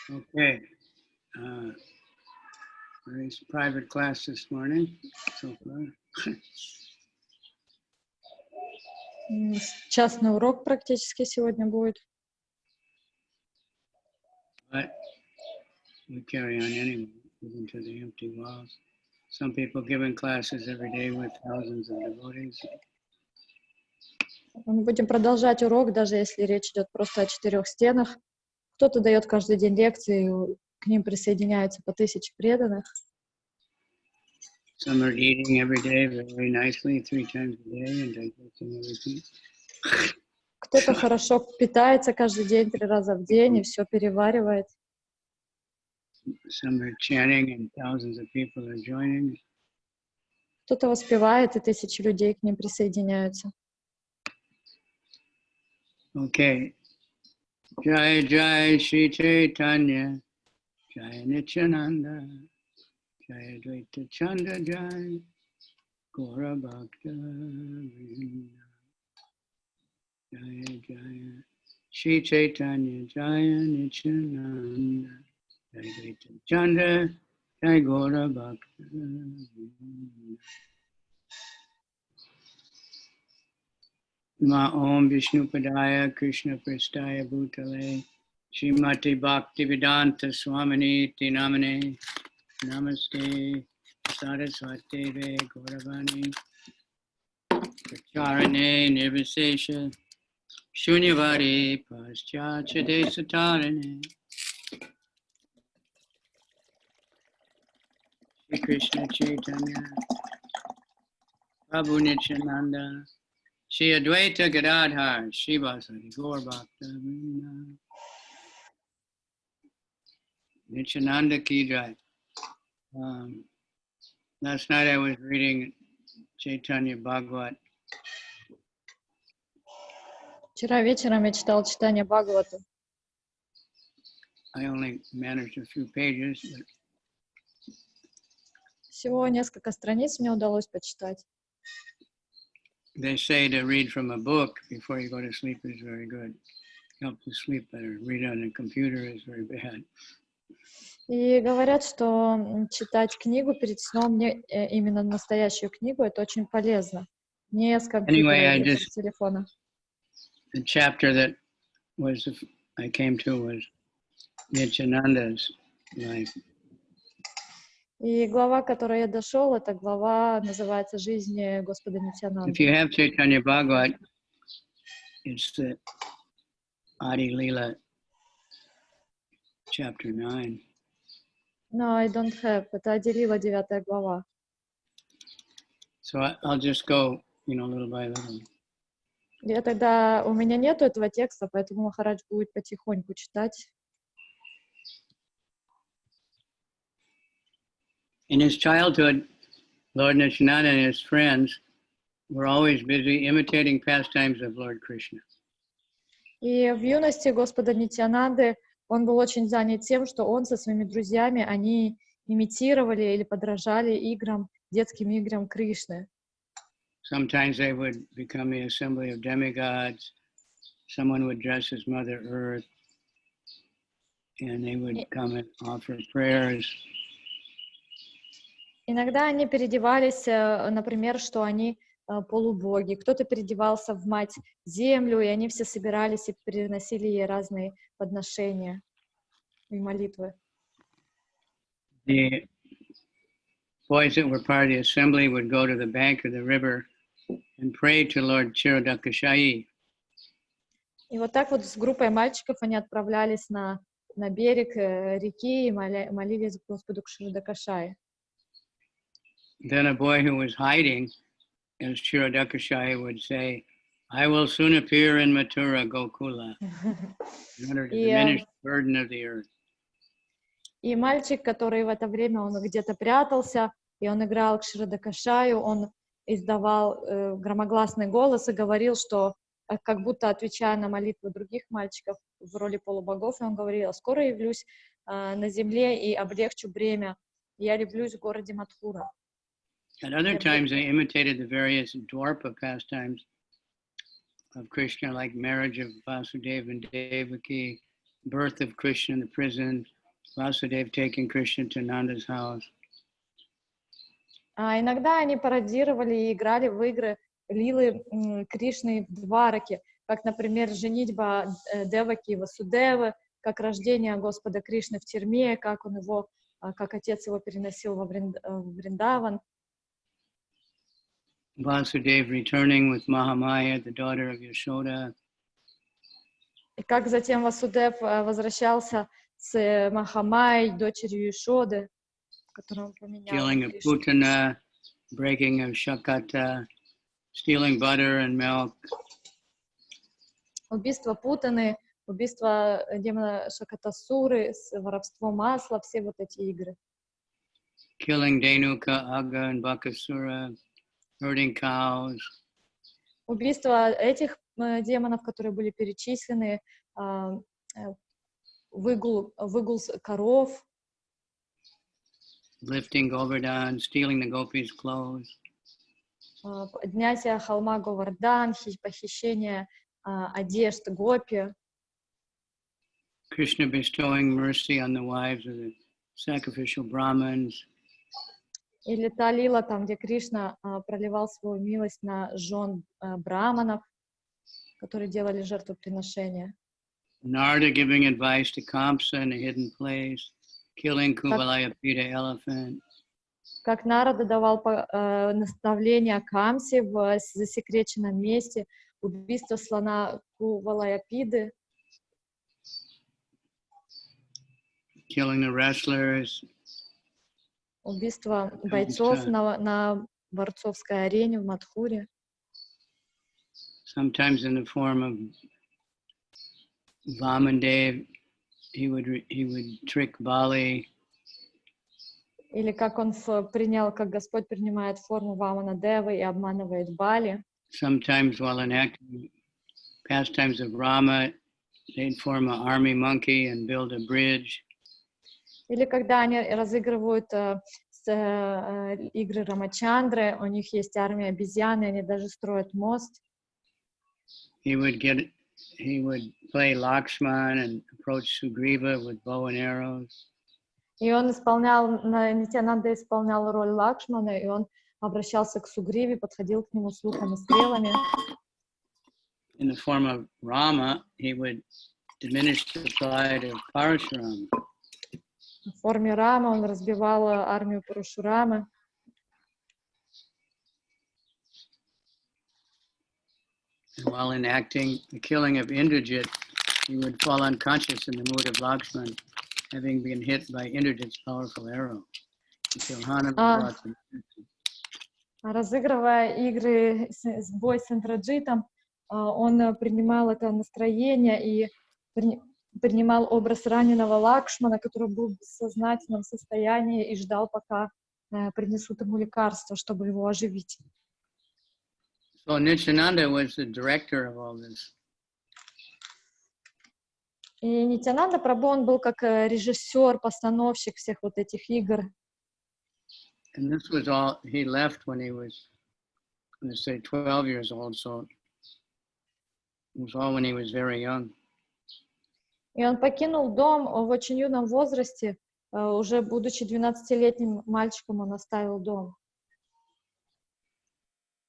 Okay. Nice private class this morning so far. Частный урок практически сегодня будет. But we carry on anyway, even to the empty walls. Some people giving classes every day with thousands of devotees. Мы будем продолжать урок, даже если речь идет просто о 4 стенах. Кто-то дает каждый день лекции, к ним присоединяются по 1000 преданных. Some are eating every day very nicely, 3 times a day, and digesting everything. Кто-то хорошо питается каждый день, 3 раза в день, и все переваривает. Some are chanting, and thousands of people are joining. Кто-то воспевает, и 1000 людей к ним присоединяются. Okay. Jai Jai Shri Chaitanya, Jai Nityananda, Jai Advaita Chanda Jai, Gaura Bhakta Vrinda. Jai Jai Shri Chaitanya, Jai Nityananda, Jai Advaita Chanda, Jai Gaura Bhakta Vrinda. Ma Om Vishnu Padaya Krishna Prestaya Bhutale Srimati Bhaktivedanta Swamini Namane Namaste Saraswati Ve Gauravani Pracharane Nirvisesha Shunyavadi Paschachade Satarane Shri Krishna Chaitanya Prabhu Nityananda Shri Advaita Gadadhar, Srivasadi Gaur Bhakta Vrinda. Nityananda Ki Jai. Last night I was reading Chaitanya Bhagavat. Вчера вечером я читал читание Бхагавата. I only managed a few pages, but Всего несколько страниц мне удалось почитать. they say to read from a book before you go to sleep is very good. Helps you sleep better. Read on a computer is very bad. И говорят, что читать книгу перед сном, именно настоящую книгу, это очень полезно. Не с компьютера или с телефона. The chapter that I came to was Nityananda's life. И глава, к которой я дошел, эта глава называется «Жизнь Господа Нитьянанды». If you have Chaitanya Bhagavat, it's the Ātmārāma chapter 9. No, I don't have. Это Ātmārāma 9 глава. So I'll just go, little by little. У меня нету этого текста, поэтому Махарадж будет потихоньку читать. In his childhood, Lord Nityananda and his friends were always busy imitating pastimes of Lord Krishna. И в юности Господа Нитьянанды он был очень занят тем, что он со своими друзьями, они имитировали или подражали детским играм Кришны. Sometimes they would become the assembly of demigods. Someone would dress as Mother Earth, and they would come and offer prayers. Иногда они переодевались, например, что они полубоги. Кто-то переодевался в Мать-Землю, и они все собирались и приносили ей разные подношения и молитвы. The boys that were part of the assembly would go to the bank of the river and pray to Lord Kshirodakashayi. И вот так вот с группой мальчиков они отправлялись на берег реки и молились Господу Кширодакашае. Then a boy who was hiding, as Kshirodakashayi would say, I will soon appear in Mathura, Gokula, in order to diminish the burden of the earth. И мальчик, который в это время он где-то прятался, и он играл Кширодакашаю, он издавал громогласный голос и говорил, что как будто отвечая на молитвы других мальчиков в роли полубогов, и он говорил: скоро явлюсь на земле и облегчу бремя, я явлюсь в городе Мадхура. At other times, they imitated the various Dwarpa pastimes of Krishna, like marriage of Vasudeva and Devaki, birth of Krishna in the prison, Vasudeva taking Krishna to Nanda's house. А иногда они пародировали и играли в игры лилы Кришны в Двараке, как, например, женитьба Деваки и Васудевы, как рождение Господа Кришны в тюрьме, как он его, как отец его переносил в Вриндаван. Vasudeva returning with Mahamaya, the daughter of Yashoda. И как затем Васудев возвращался с Махамайей, дочерью Ишоды, которую он поменял. Killing of Putana, breaking of Shakata, stealing butter and milk. Убийство Путаны, убийство демона Шакатасуры, воровство масла, все вот эти игры. Killing Denuka, Aga, and Bakasura, herding cows. Убийство этих демонов, которые были перечислены, выгул коров, Lifting Govardhan, stealing the gopis' clothes. поднятие холма Говардан, похищение одежд гопи. Krishna bestowing mercy on the wives of the sacrificial Brahmins. Или та лила, там, где Кришна проливал свою милость на жен браманов, которые делали жертвоприношения. Narada giving advice to Kamsa in a hidden place, killing Kuvalayapita elephant. Как Нарада давал наставления Камсе в засекреченном месте, убийство слона Кувалаяпиды, Killing the wrestlers. убийство бойцов на борцовской арене в Мадхуре. Sometimes in the form of Vamandev, he would trick Bali. Или как он принял, как Господь принимает форму Вамана Девы и обманывает Бали. Sometimes while enacting pastimes of Rama, they'd form an army monkey and build a bridge. Или когда они разыгрывают игры Рамачандры, у них есть армия обезьян, и они даже строят мост. He would play Lakshman and approach Sugriva with bow and arrows. И он Нитьянанда исполнял роль Лакшмана, и он обращался к Сугриве, подходил к нему с луком и стрелами. In the form of Rama, he would diminish the pride of Parashurama. В форме Рама он разбивал армию Парашурамы. And while enacting the killing of Indrajit, he would fall unconscious in the mood of Lakshman, having been hit by Indrajit's powerful arrow. Until Hanuman brought him. Разыгрывая игры, бой с Индраджитом, он принимал это настроение и принимал образ раненого Лакшмана, который был в бессознательном состоянии и ждал, пока принесут ему лекарство, чтобы его оживить. So Nityananda was the director of all this. И Нитьянанда Прабху, он был как режиссер, постановщик всех вот этих игр. And this was all, he left when he was, let's say, 12 years old, so it was all when he was very young. И он покинул дом в очень юном возрасте, уже будучи 12-летним мальчиком, он оставил дом.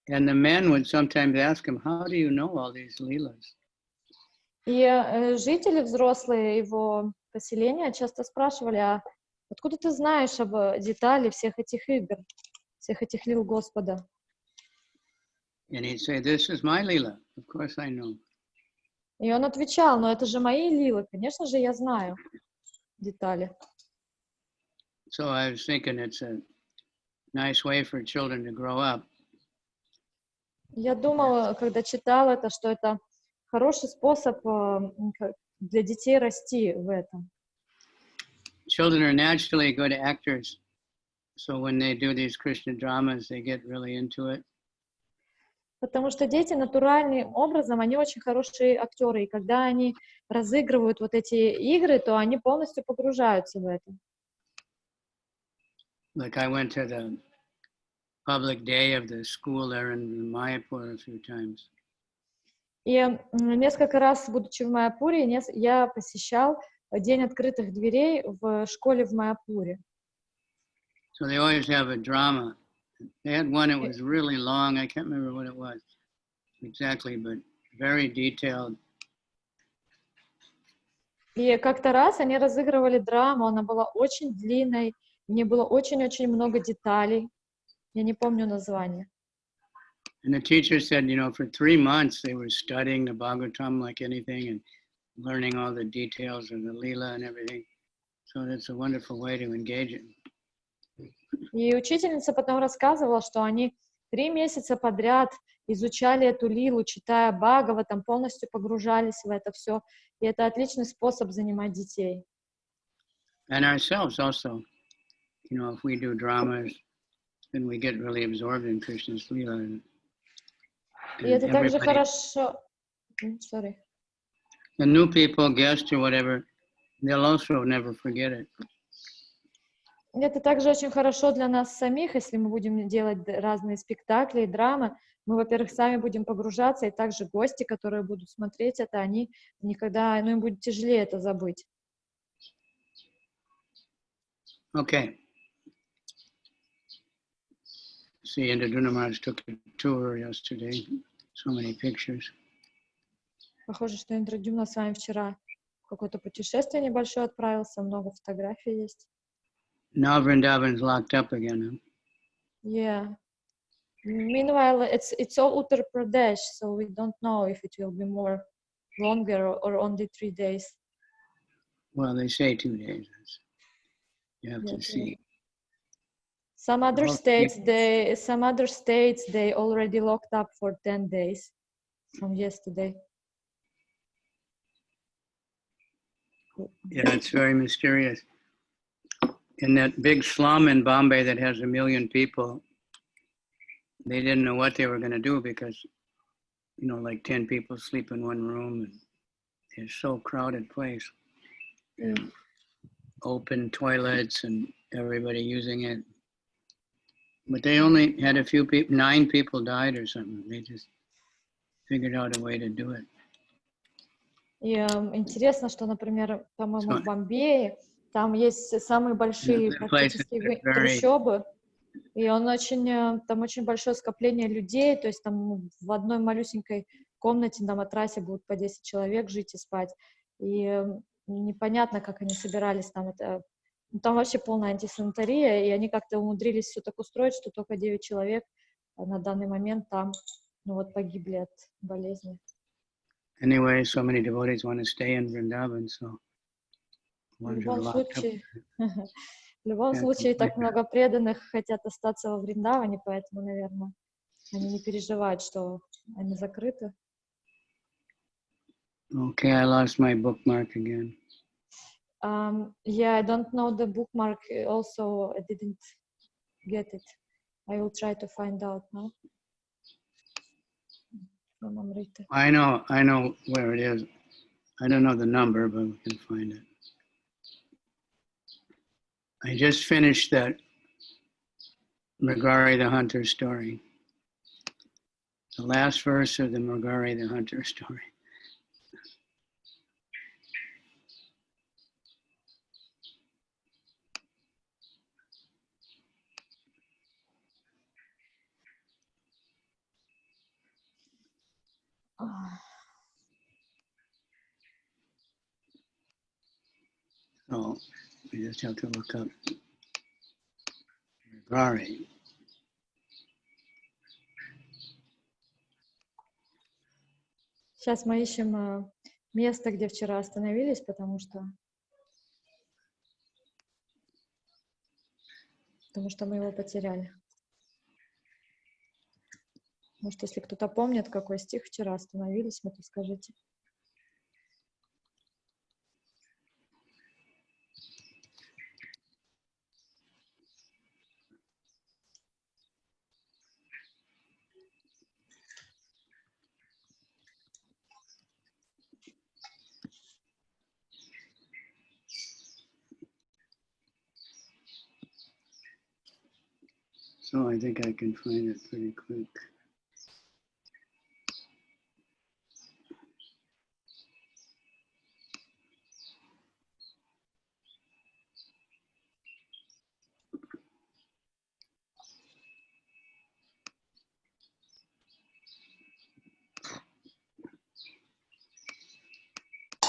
And the men would sometimes ask him, how do you know all these leelas? И жители взрослые его поселения часто спрашивали, а откуда ты знаешь об детали всех этих игр, всех этих лил Господа? And he'd say, this is my leela. Of course I know. И он отвечал, но это же мои лилы, конечно же, я знаю детали. So I was thinking it's a nice way for children to grow up. Я думала, когда читала это, что это хороший способ для детей расти в этом. Children are naturally good actors, so when they do these Krishna dramas, they get really into it. Потому что дети натуральным образом, они очень хорошие актеры, и когда они разыгрывают вот эти игры, то они полностью погружаются в это. Like I went to the public day of the school there in Mayapur a few times. И несколько раз, будучи в Майяпуре, я посещал день открытых дверей в школе в Майяпуре. So they always have a drama. They had one that was really long. I can't remember what it was exactly, but very detailed. И как-то раз они разыгрывали драму, она была очень длинной, в ней было очень-очень много деталей. Я не помню название. And the teacher said, for 3 months they were studying the Bhagavatam like anything and learning all the details of the Lila and everything. So that's a wonderful way to engage it. И учительница потом рассказывала, что они 3 месяца подряд изучали эту лилу, читая Бхагаватам, полностью погружались в это все. И это отличный способ занимать детей. And ourselves also, if we do dramas, then we get really absorbed in Krishna's Lila. И это также хорошо. Sorry. The new people, guests or whatever, they'll also never forget it. Это также очень хорошо для нас самих, если мы будем делать разные спектакли и драмы. Мы, во-первых, сами будем погружаться, и также гости, которые будут смотреть это, они никогда, им будет тяжелее это забыть. Okay. See, Indraduna Maharaj took a tour yesterday. So many pictures. Похоже, что Индрадюмна с вами вчера в какое-то путешествие небольшое отправился, много фотографий есть. Now Vrindavan's locked up again, huh? Yeah. Meanwhile, it's all Uttar Pradesh, so we don't know if it will be more longer or only 3 days. Well, they say 2 days. You have to see. Some other states they already locked up for 10 days from yesterday. Yeah, it's very mysterious. In that big slum in Bombay that has 1 million people, they didn't know what they were going to do because, like 10 people sleep in one room, and it's so crowded place. And open toilets and everybody using it. But they only had a few people, 9 people died or something. They just figured out a way to do it. И интересно, что, например, по-моему, в Бомбее там есть самые большие практически трущобы, и там очень большое скопление людей, то есть там в одной малюсенькой комнате на матрасе будут по 10 человек жить и спать, и непонятно, как они собирались там, там вообще полная антисанитария, и они как-то умудрились все так устроить, что только 9 человек на данный момент там, погибли от болезни. Anyway, so many devotees want to stay in Vrindavan, so в любом случае, так много преданных хотят остаться во Вриндаване, поэтому, наверное, они не переживают, что они закрыты. Okay, I lost my bookmark again. Yeah, I don't know the bookmark. Also, I didn't get it. I will try to find out now. I know where it is. I don't know the number, but we can find it. I just finished that Mrigari the Hunter story. The last verse of the Mrigari the Hunter story. So we just have to look up Mrigari. Сейчас мы ищем место, где вчера остановились, потому что мы его потеряли. Может, если кто-то помнит, какой стих вчера остановились, то скажите. So I think I can find it pretty quick.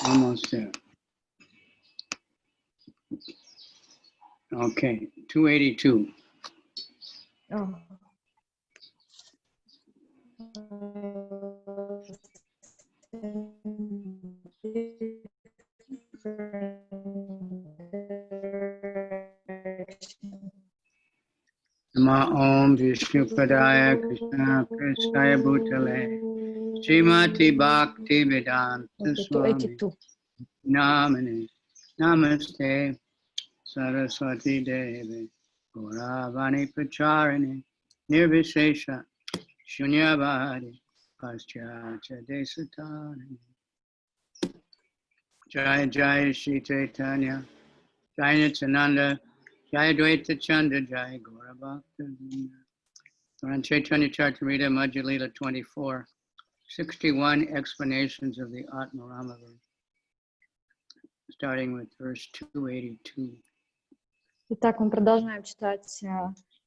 Almost there. Okay, 282. Oh. Nama Om Vishnu Padaya Krishna Prasthaya Bhutale Srimati Bhakti Vedanta Swami 282. Namane Namaste Saraswati Devi Gauravani Pacharani Nirvishesha Shunyavadi Paschatya Desatani Jaya Jaya Shri Chaitanya Jaya Nityananda Jaya Dvaita Chanda Jaya Gaura Bhakta Vrinda. We're on Chайтанья-чаритамрита, Madhya-lila 24, 61 explanations of the Ātmārāma Verse, starting with verse 282. Итак, мы продолжаем читать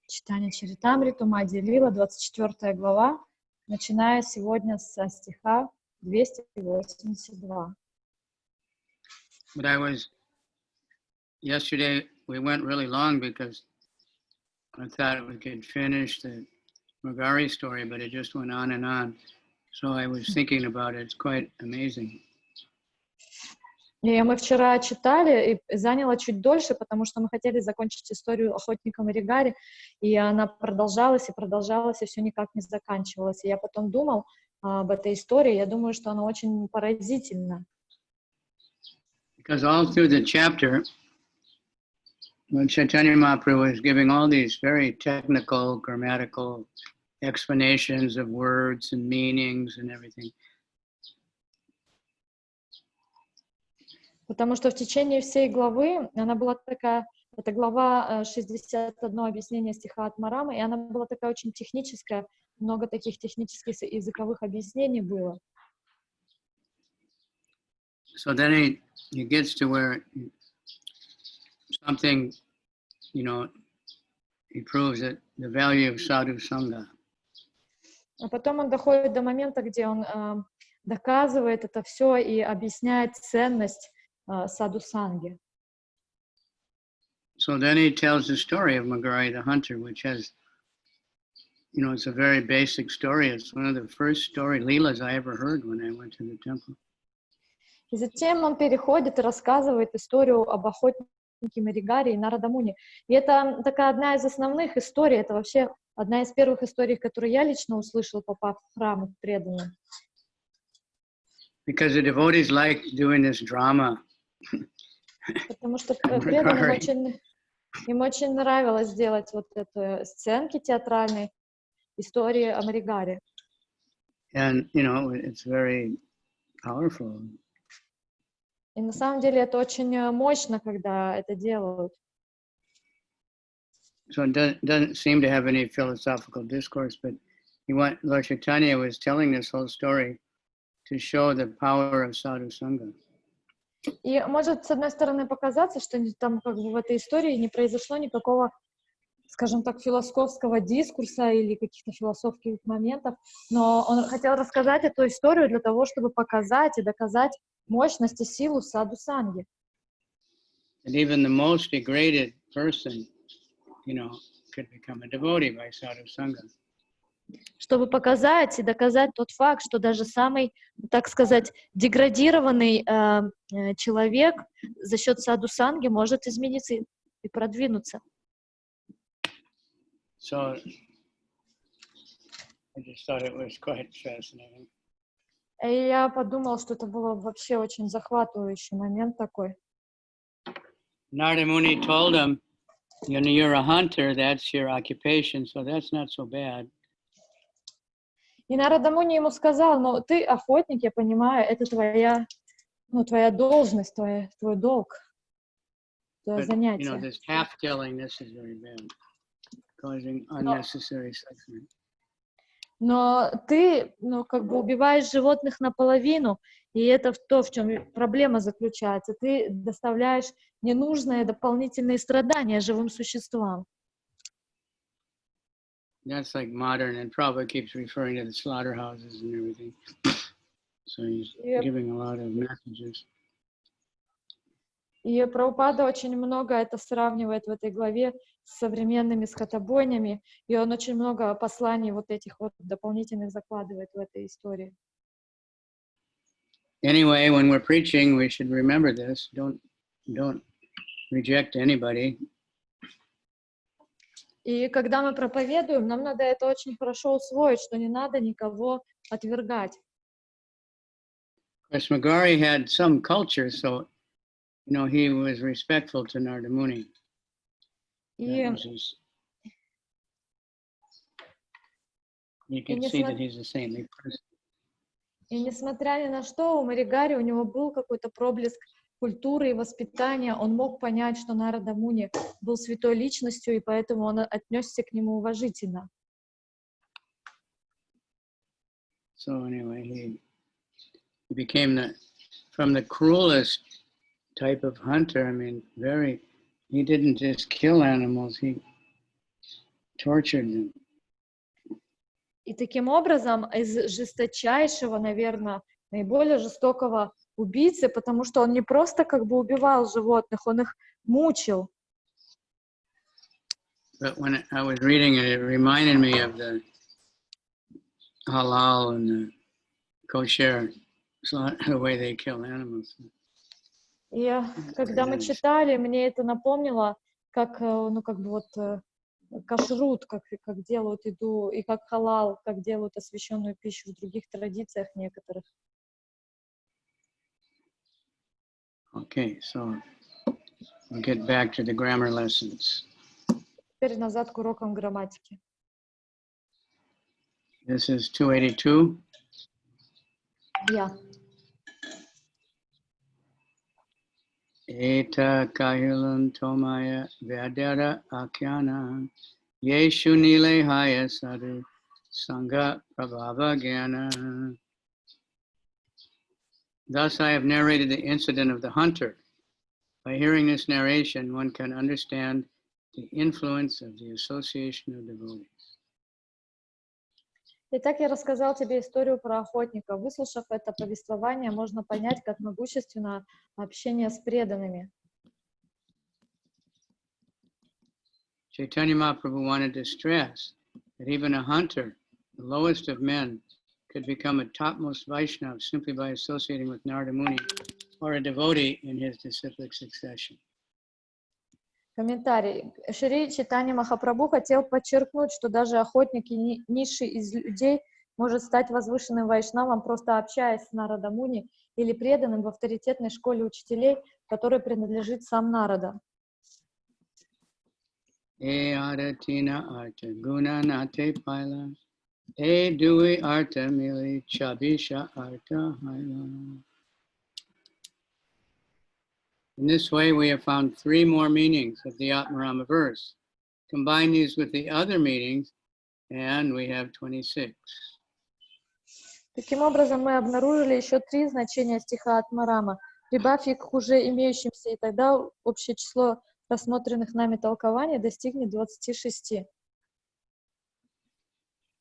Чайтанья-чаритамриту, Мадхья-лила, 24 глава, начиная сегодня со стиха 282. But yesterday we went really long because I thought we could finish the Magari story, but it just went on and on. So I was thinking about it. It's quite amazing. И мы вчера читали, и заняло чуть дольше, потому что мы хотели закончить историю охотника Маригари, и она продолжалась, и все никак не заканчивалось. И я потом думал об этой истории, я думаю, что она очень поразительна. Because all through the chapter, when Chaitanya Mahaprabhu was giving all these very technical, grammatical explanations of words and meanings and everything. Потому что в течение всей главы, она была такая, это глава 61 объяснение стиха Ātmārāma, и она была такая очень техническая, много таких технических языковых объяснений было. So then he gets to where something, he proves that the value of sadhu sangha. А потом он доходит до момента, где он доказывает это все и объясняет ценность саду-санги. So then he tells the story of Magari the hunter, which has, it's a very basic story. It's one of the first story leelas I ever heard when I went to the temple. И затем он переходит и рассказывает историю об охотнике Маригари и Нарадамуни. И это такая одна из основных историй, это вообще одна из первых историй, которые я лично услышал, попав в храм к преданным. Because the devotees like doing this drama. Потому что преданным им очень нравилось делать вот эти сценки театральные, истории о Маригаре. And, it's very powerful. И на самом деле это очень мощно, когда это делают. So it doesn't seem to have any philosophical discourse, but Lord Chaitanya was telling this whole story to show the power of sadhu sangha. И может, с одной стороны, показаться, что там как бы в этой истории не произошло никакого, скажем так, философского дискурса или каких-то философских моментов, но он хотел рассказать эту историю для того, чтобы показать и доказать мощность и силу саду-санги. And even the most degraded person, could become a devotee by sadhu sangha. Чтобы показать и доказать тот факт, что даже самый, так сказать, деградированный человек за счет саду-санги может измениться и продвинуться. So I just thought it was quite fascinating. И я подумала, что это было вообще очень захватывающий момент такой. Narada Muni told him, you're a hunter, that's your occupation, so that's not so bad. И Нарада Муни ему сказал, но ты охотник, я понимаю, это твоя должность, твой долг, твое занятие. This half-killing, this is very bad, causing unnecessary suffering. Но ты, как бы убиваешь животных наполовину, и это то, в чем проблема заключается. Ты доставляешь ненужные дополнительные страдания живым существам. That's like modern, and Prabhupada keeps referring to the slaughterhouses and everything. So he's giving a lot of messages. И Прабхупада очень много это сравнивает в этой главе с современными скотобойнями, и он очень много посланий вот этих вот дополнительных закладывает в этой истории. Anyway, when we're preaching, we should remember this. Don't reject anybody. И когда мы проповедуем, нам надо это очень хорошо усвоить, что не надо никого отвергать. Krishnagari had some culture, so he was respectful to Narada Muni. И, you can see that he's a saintly person. И несмотря ни на что, у Маригари у него был какой-то проблеск культуры и воспитания. Он мог понять, что Нарада Муни был святой личностью, и поэтому он отнесся к нему уважительно. So anyway, he became from the cruelest type of hunter. I mean, he didn't just kill animals, he tortured them. И таким образом, из жесточайшего, наверное, наиболее жестокого убийцы, потому что он не просто как бы убивал животных, он их мучил. But when I was reading it, it reminded me of the halal and the kosher, the way they kill animals. И когда мы читали, мне это напомнило, как, кашрут, как делают еду, и как халал, как делают освященную пищу в других традициях некоторых. Okay, so we'll get back to the grammar lessons. Теперь назад к урокам грамматики. This is 282. Я. Eta kahilan tomaya vyadara akyana yeshu nile haya sadhu sangha prabhava gyana. Thus I have narrated the incident of the hunter. By hearing this narration, one can understand the influence of the association of devotees. Итак, я рассказал тебе историю про охотника. Выслушав это повествование, можно понять, как могущественно общение с преданными. Chaitanya Mahaprabhu wanted to stress that even a hunter, the lowest of men, could become a topmost Vaishnava simply by associating with Narada Muni or a devotee in his disciplic succession. Комментарий. Шри Чайтанья Махапрабху хотел подчеркнуть, что даже охотник и низший из людей может стать возвышенным вайшнавом, просто общаясь с Нарада Муни или преданным в авторитетной школе учителей, которой принадлежит сам Нарада. In this way, we have found 3 more meanings of the Ātmārāma Verse. Combine these with the other meanings, and we have 26. Таким образом, мы обнаружили еще 3 значения стиха Ātmārāma. Прибавь их к уже имеющимся, и тогда общее число рассмотренных нами толкований достигнет 26.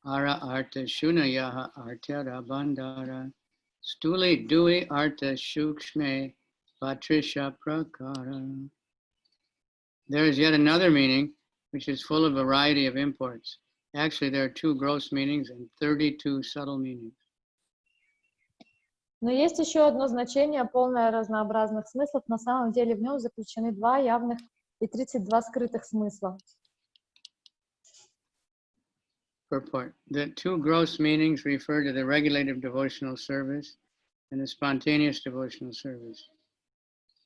Ara arta shunayaha arta rabandara stuli dui arta shukshme Patrisha Prakara. There is yet another meaning, which is full of variety of imports. Actually, there are 2 gross meanings and 32 subtle meanings. Но есть еще одно значение, полное разнообразных смыслов. На самом деле в нем заключены 2 явных и 32 скрытых смысла. Purport. The 2 gross meanings refer to the regulative devotional service and the spontaneous devotional service.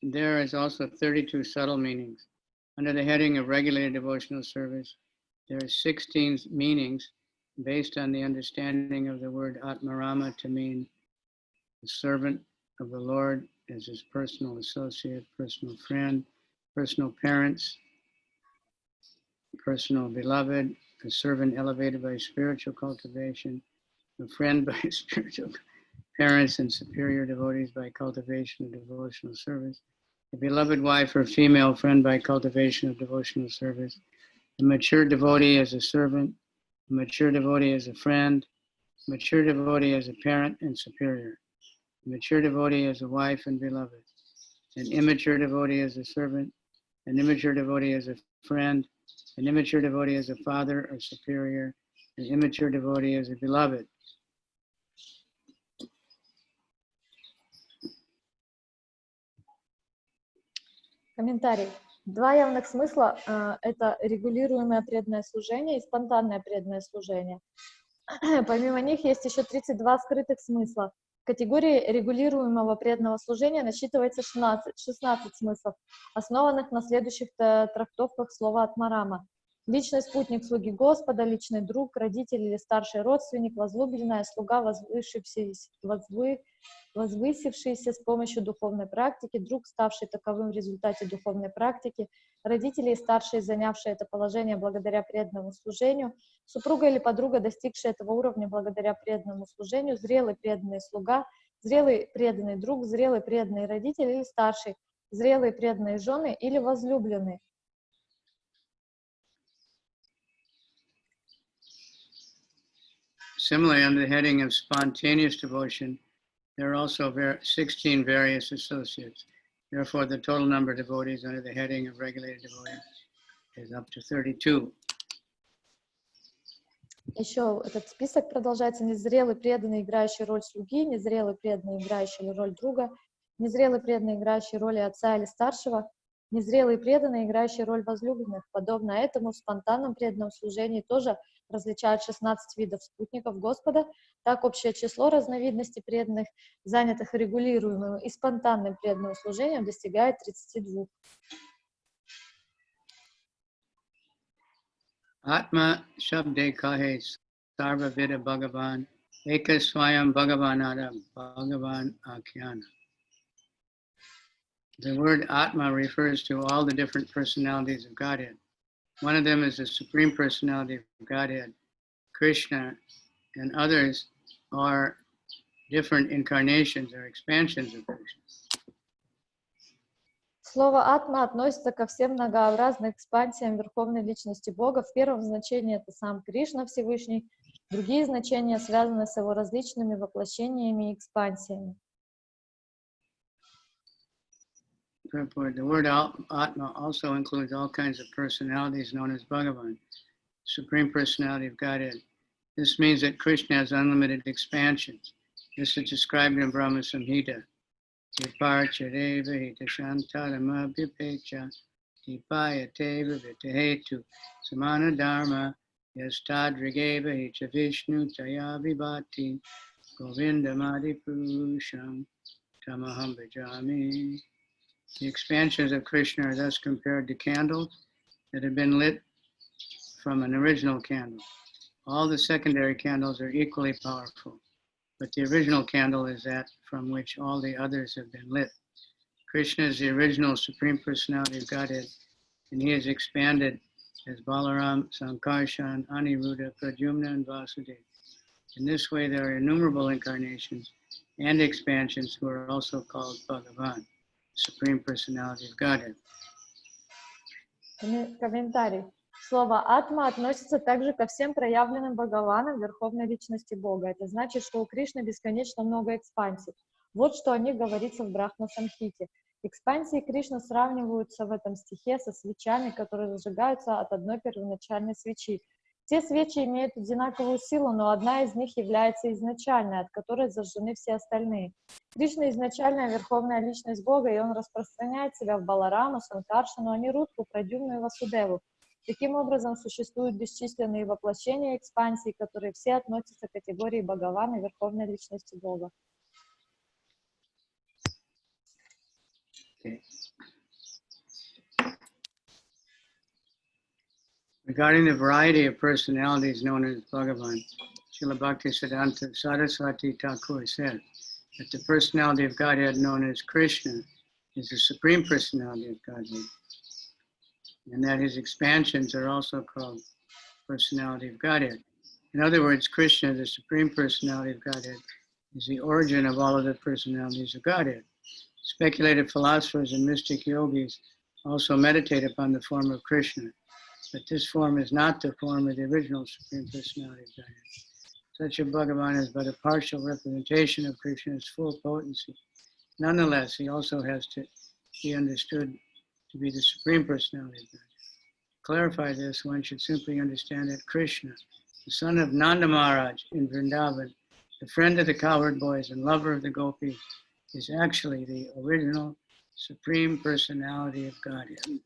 There is also 32 subtle meanings. Under the heading of regulated devotional service, there are 16 meanings based on the understanding of the word Ātmārāma to mean the servant of the Lord as his personal associate, personal friend, personal parents, personal beloved, a servant elevated by spiritual cultivation, a friend by spiritual parents and superior devotees by cultivation of devotional service, a beloved wife or female friend by cultivation of devotional service, a mature devotee as a servant, a mature devotee as a friend, a mature devotee as a parent and superior, a mature devotee as a wife and beloved, an immature devotee as a servant, an immature devotee as a friend, an immature devotee as a father or superior, an immature devotee as a beloved. Комментарий. Два явных смысла это регулируемое преданное служение и спонтанное преданное служение. Помимо них есть еще 32 скрытых смысла. В категории регулируемого преданного служения насчитывается 16 смыслов, основанных на следующих трактовках слова «Ātmārāma». Личный спутник слуги Господа, личный друг, родитель или старший родственник, возлюбленная, слуга, возвысившийся с помощью духовной практики, друг, ставший таковым в результате духовной практики, родители и старшие, занявшие это положение благодаря преданному служению, супруга или подруга, достигшая этого уровня благодаря преданному служению, зрелый преданный слуга, зрелый преданный друг, зрелый преданный родитель или старший, зрелые преданные жены или возлюбленные. Similarly, under the heading of spontaneous devotion, there are also 16 various associates. Therefore, the total number of devotees under the heading of regulated devotees is up to 32. Еще этот список продолжается: незрелый преданный, играющий роль слуги, незрелый преданный, играющий роль друга, незрелый преданный, играющий роль отца или старшего, незрелый преданный, играющий роль возлюбленных. Подобно этому в спонтанном преданном служении тоже различают 16 видов спутников Господа, так общее число разновидностей преданных, занятых регулируемым и спонтанным преданным служением, достигает 32. Atma Shabde Kahe Sarva Vida Bhagavan Eka Swayam Bhagavanada Bhagavan Akhyana. The word Atma refers to all the different personalities of Godhead. One of them is the Supreme Personality of Godhead, Krishna, and others are different incarnations or expansions of Krishna. Слово «атма» относится ко всем многообразным экспансиям Верховной Личности Бога. В первом значении это сам Кришна Всевышний, другие значения связаны с его различными воплощениями и экспансиями. Therefore, the word Atma also includes all kinds of personalities known as Bhagavan, Supreme Personality of Godhead. This means that Krishna has unlimited expansions. This is described in Brahma Samhita. Viparchareva hita shantarama vipecha dipayateva vitahetu samana dharma yastadrigeva hita vishnu taya vibhati govindamadi purusham tamaham bhajami. The expansions of Krishna are thus compared to candles that have been lit from an original candle. All the secondary candles are equally powerful, but the original candle is that from which all the others have been lit. Krishna is the original Supreme Personality of Godhead, and he is expanded as Balaram, Sankarshan, Aniruddha, Pradyumna, and Vasudeva. In this way, there are innumerable incarnations and expansions who are also called Bhagavan, Supreme Personality of Godhead. Комментарий. Слово «атма» относится также ко всем проявленным Бхагаванам Верховной Личности Бога. Это значит, что у Кришны бесконечно много экспансий. Вот что о них говорится в Брахма-самхите. Экспансии Кришны сравниваются в этом стихе со свечами, которые зажигаются от одной первоначальной свечи. Все свечи имеют одинаковую силу, но одна из них является изначальной, от которой зажжены все остальные. Кришна — изначальная Верховная Личность Бога, и Он распространяет себя в Балараму, Санкаршану, Анирудху, Прадюмну и Васудеву. Таким образом, существуют бесчисленные воплощения экспансий, которые все относятся к категории Бхагавана, Верховной Личности Бога. Okay. Regarding the variety of personalities known as Bhagavan, Srila Bhaktisiddhanta Saraswati Thakur said that the personality of Godhead known as Krishna is the Supreme Personality of Godhead, and that his expansions are also called Personality of Godhead. In other words, Krishna, the Supreme Personality of Godhead, is the origin of all of the personalities of Godhead. Speculative philosophers and mystic yogis also meditate upon the form of Krishna, but this form is not the form of the original Supreme Personality of Godhead. Such a Bhagavan is but a partial representation of Krishna's full potency. Nonetheless, he also has to be understood to be the Supreme Personality of God. To clarify this, one should simply understand that Krishna, the son of Nanda Maharaj in Vrindavan, the friend of the cowherd boys and lover of the gopis, is actually the original Supreme Personality of Godhead.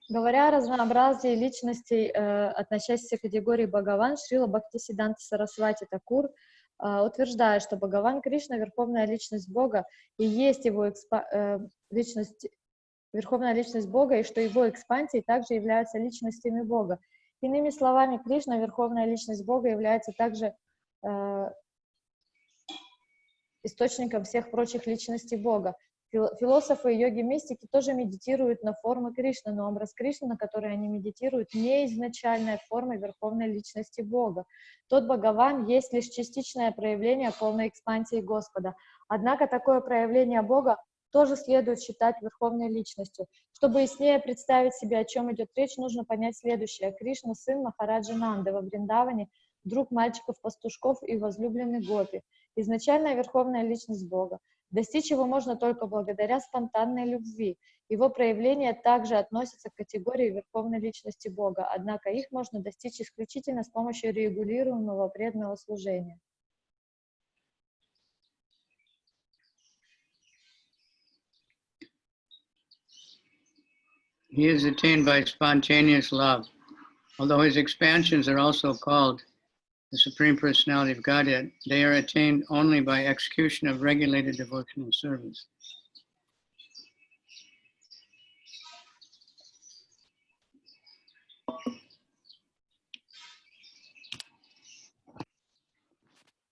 Говоря о разнообразии личностей, относящихся к категории Бхагаван, Шрила Бхактисиддханта Сарасвати Такур утверждает, что Бхагаван Кришна, верховная личность Бога, и есть его верховная личность Бога, и что его экспансии также являются личностями Бога. Иными словами, Кришна, верховная личность Бога, является также источником всех прочих личностей Бога. Философы и йоги-мистики тоже медитируют на формы Кришны, но образ Кришны, на который они медитируют, не изначальная форма верховной личности Бога. Тот Бхагаван есть лишь частичное проявление полной экспансии Господа. Однако такое проявление Бога тоже следует считать верховной личностью. Чтобы яснее представить себе, о чем идет речь, нужно понять следующее. Кришна — сын Махараджи Нанды во Вриндаване, друг мальчиков-пастушков и возлюбленный Гопи. Изначальная верховная личность Бога. Достичь его можно только благодаря спонтанной любви. Его проявления также относятся к категории верховной личности Бога, однако их можно достичь исключительно с помощью регулируемого преданного служения. He is attained by spontaneous love. Although his expansions are also called the Supreme Personality of Godhead, they are attained only by execution of regulated devotional service.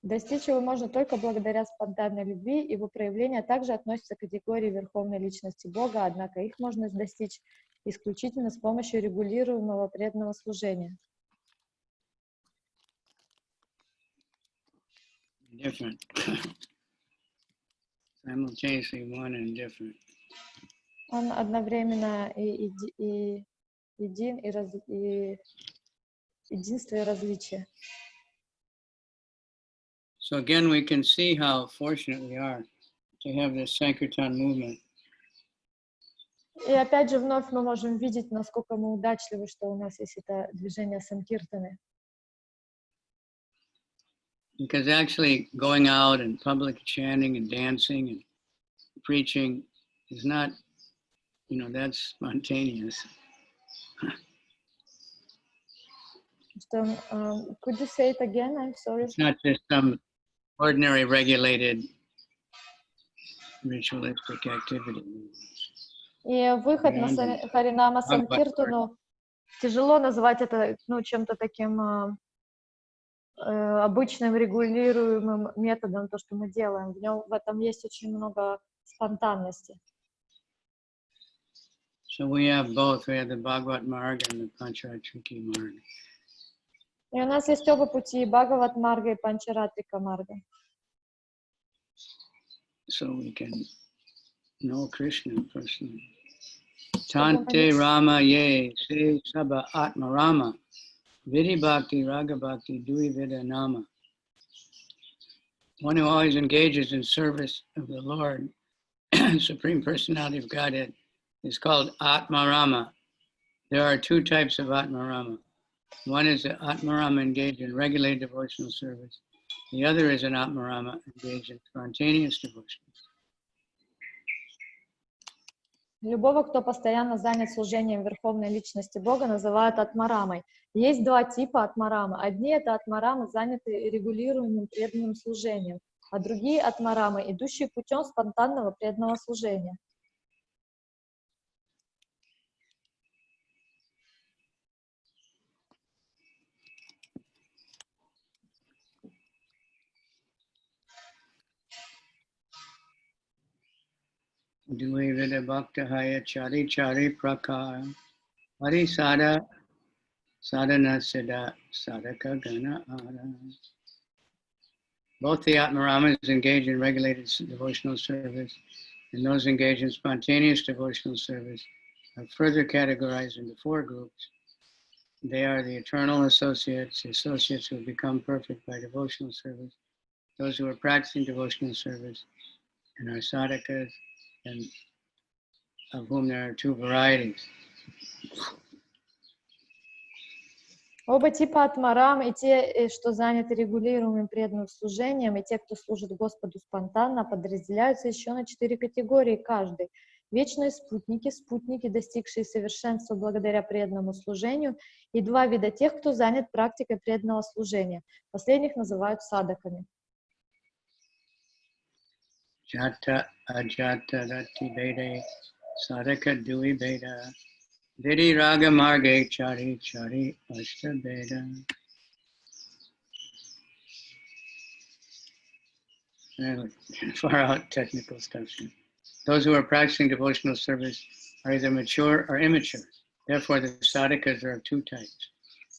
Достичь его можно только благодаря спонтанной любви, его проявления также относятся к категории верховной личности Бога, однако их можно достичь исключительно с помощью регулируемого преданного служения. Different. Simultaneously one and different. Он одновременно и един, и единство и различие. So again, we can see how fortunate we are to have this Sankirtan movement. И опять же, вновь мы можем видеть, насколько мы удачливы, что у нас есть это движение Санкиртаны. Because actually going out and public chanting and dancing and preaching is not, that's spontaneous. Could you say it again? I'm sorry. It's not just some ordinary regulated ritualistic activity. И выход на Харинама Санкиртану тяжело назвать это чем-то таким обычным регулируемым методом, то, что мы делаем. В этом есть очень много спонтанности. So we have both. We have the Bhagavat Marga and the Pancharatrika Marga. И у нас есть оба пути, Бхагават Марга и Панчаратрика Марга. So we can know Krishna personally. Tante Rama ye se saba Ātmārāma Vidhi Bhakti Raga Bhakti Dui Vida Nama. One who always engages in service of the Lord, Supreme Personality of Godhead, is called Ātmārāma. There are two types of Ātmārāma. One is an Ātmārāma engaged in regulated devotional service. The other is an Ātmārāma engaged in spontaneous devotion. Любого, кто постоянно занят служением Верховной Личности Бога, называют Ātmārāмой. Есть два типа Ātmārāma. Одни — это Ātmārāмы, занятые регулируемым преданным служением, а другие Ātmārāмы, идущие путем спонтанного преданного служения. Dui Vida Bhakta Haya Chari Chari Prakara Hari Sada Sadhana Siddha Sadhaka Gana Ara. Both the Ātmārāmas engage in regulated devotional service and those engaged in spontaneous devotional service are further categorized into four groups. They are the eternal associates, the associates who have become perfect by devotional service, those who are practicing devotional service, and are sadhakas, and of whom there are two varieties. Оба типа Ātmārāma, и те, что заняты регулируемым преданным служением, и те, кто служит Господу спонтанно, подразделяются еще на 4 категории каждый. Вечные спутники, спутники, достигшие совершенства благодаря преданному служению, и 2 вида тех, кто занят практикой преданного служения. Последних называют садхаками. Jata ajata rati vede sadhaka dui veda vidi raga marge chari chari ashta veda. Far out technical stuff. Those who are practicing devotional service are either mature or immature. Therefore, the sadhakas are of 2 types.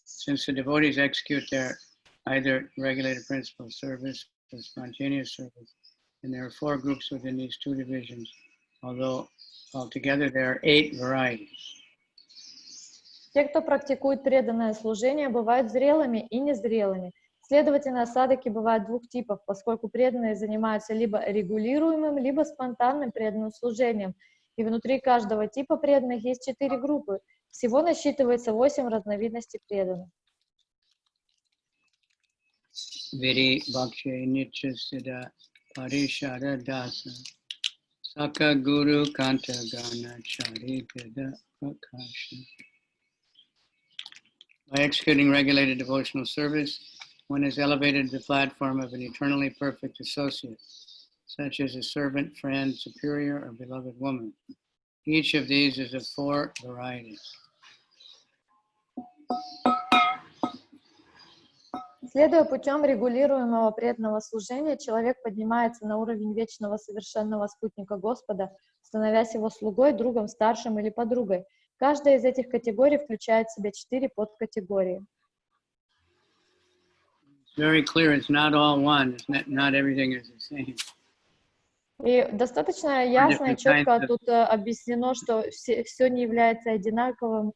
Since the devotees execute their either regulated principle service or spontaneous service, and there are 4 groups within these 2 divisions, although altogether there are 8 varieties. Те, кто практикует преданное служение, бывают зрелыми и незрелыми. Следовательно, садхаки бывают 2 типов, поскольку преданные занимаются либо регулируемым, либо спонтанным преданным служением. И внутри каждого типа преданных есть 4 группы. Всего насчитывается 8 разновидностей преданных. Vidi bhakshe nityasida parishara dasa saka guru kanta gana charipeda prakasha. By executing regulated devotional service, one is elevated to the platform of an eternally perfect associate, such as a servant, friend, superior, or beloved woman. Each of these is of 4 varieties. Следуя путем регулируемого преданного служения, человек поднимается на уровень вечного совершенного спутника Господа, становясь его слугой, другом, старшим или подругой. Каждая из этих категорий включает в себя 4 подкатегории. Very clear, it's not all one, it's not everything is the same. И достаточно ясно и четко тут объяснено, что все не является одинаковым,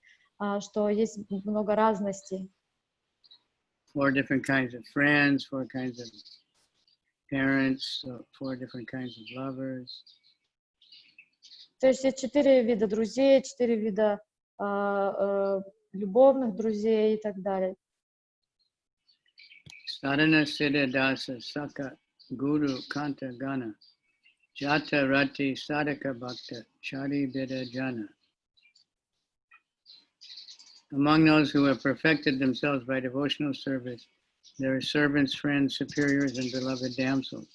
что есть много разностей. 4 different kinds of friends, 4 kinds of parents, 4 different kinds of lovers. То есть есть 4 вида друзей, 4 вида любовных друзей и так далее. Sadhana siddha dasa saka guru kanta gana jata rati sadhaka bhakta chari bida jana. Among those who have perfected themselves by devotional service, there are servants, friends, superiors, and beloved damsels.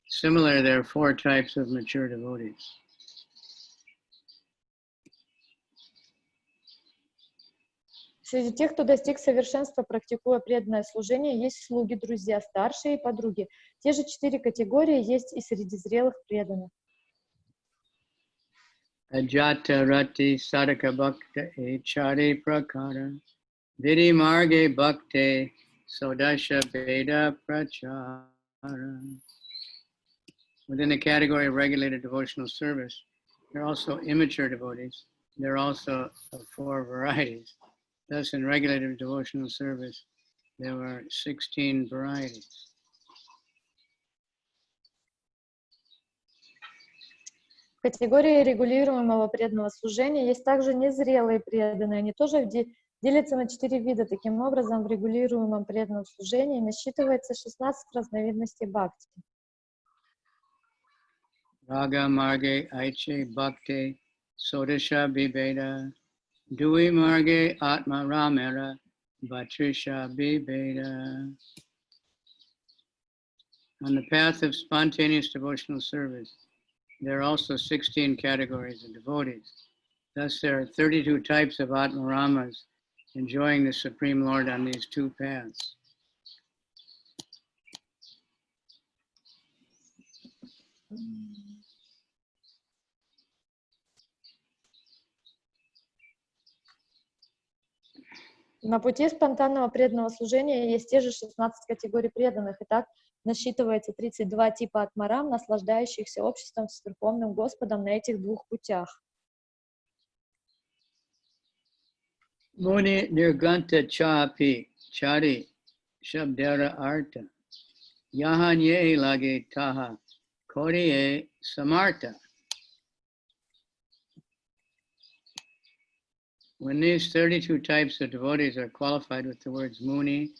Similarly, there are 4 types of mature devotees. Среди тех, кто достиг совершенства, практикуя преданное служение, есть слуги, друзья, старшие и подруги. Те же 4 категории есть и среди зрелых преданных. Ajata rati sadhaka bhakta chari prakara vidi marge bhakte sodasha veda prachara. Within the category of regulated devotional service, there are also immature devotees. There are also 4 varieties. Thus, in regulated devotional service, there were 16 varieties. В категории регулируемого преданного служения есть также незрелые преданные. Они тоже делятся на 4 вида. Таким образом, в регулируемом преданном служении насчитывается 16 разновидностей бхакти. Raga marge aiche bhakti sodasha vibeda dui marge Ātmārāma Verse vibeda. On the path of spontaneous devotional service, there are also 16 categories of devotees. Thus, there are 32 types of Ātmāramas enjoying the Supreme Lord on these 2 paths. На пути спонтанного преданного служения есть те же 16 категорий преданных. Итак, насчитывается 32 типа Ātmārāma, наслаждающихся обществом с Верховным Господом на этих 2 путях. Muni nirganta chapi chari shabdara arta Yahanye lage taha koriye samarta. When these 32 types of devotees are qualified with the words Muni,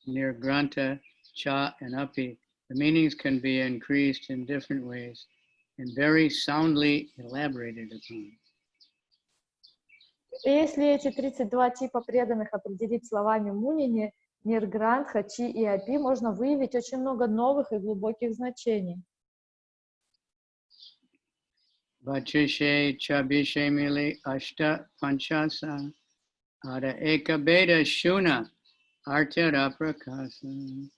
Nirgranta, Cha, and Api, the meanings can be increased in different ways and very soundly elaborated upon. И если эти 32 типа преданных определить словами Муни, Ниргрантха, Чи и Апи, можно выявить очень много новых и глубоких значений. Vachishe Chabishe Mili Ashta Panchasa Ada Eka Beda Shuna Artara Prakasa.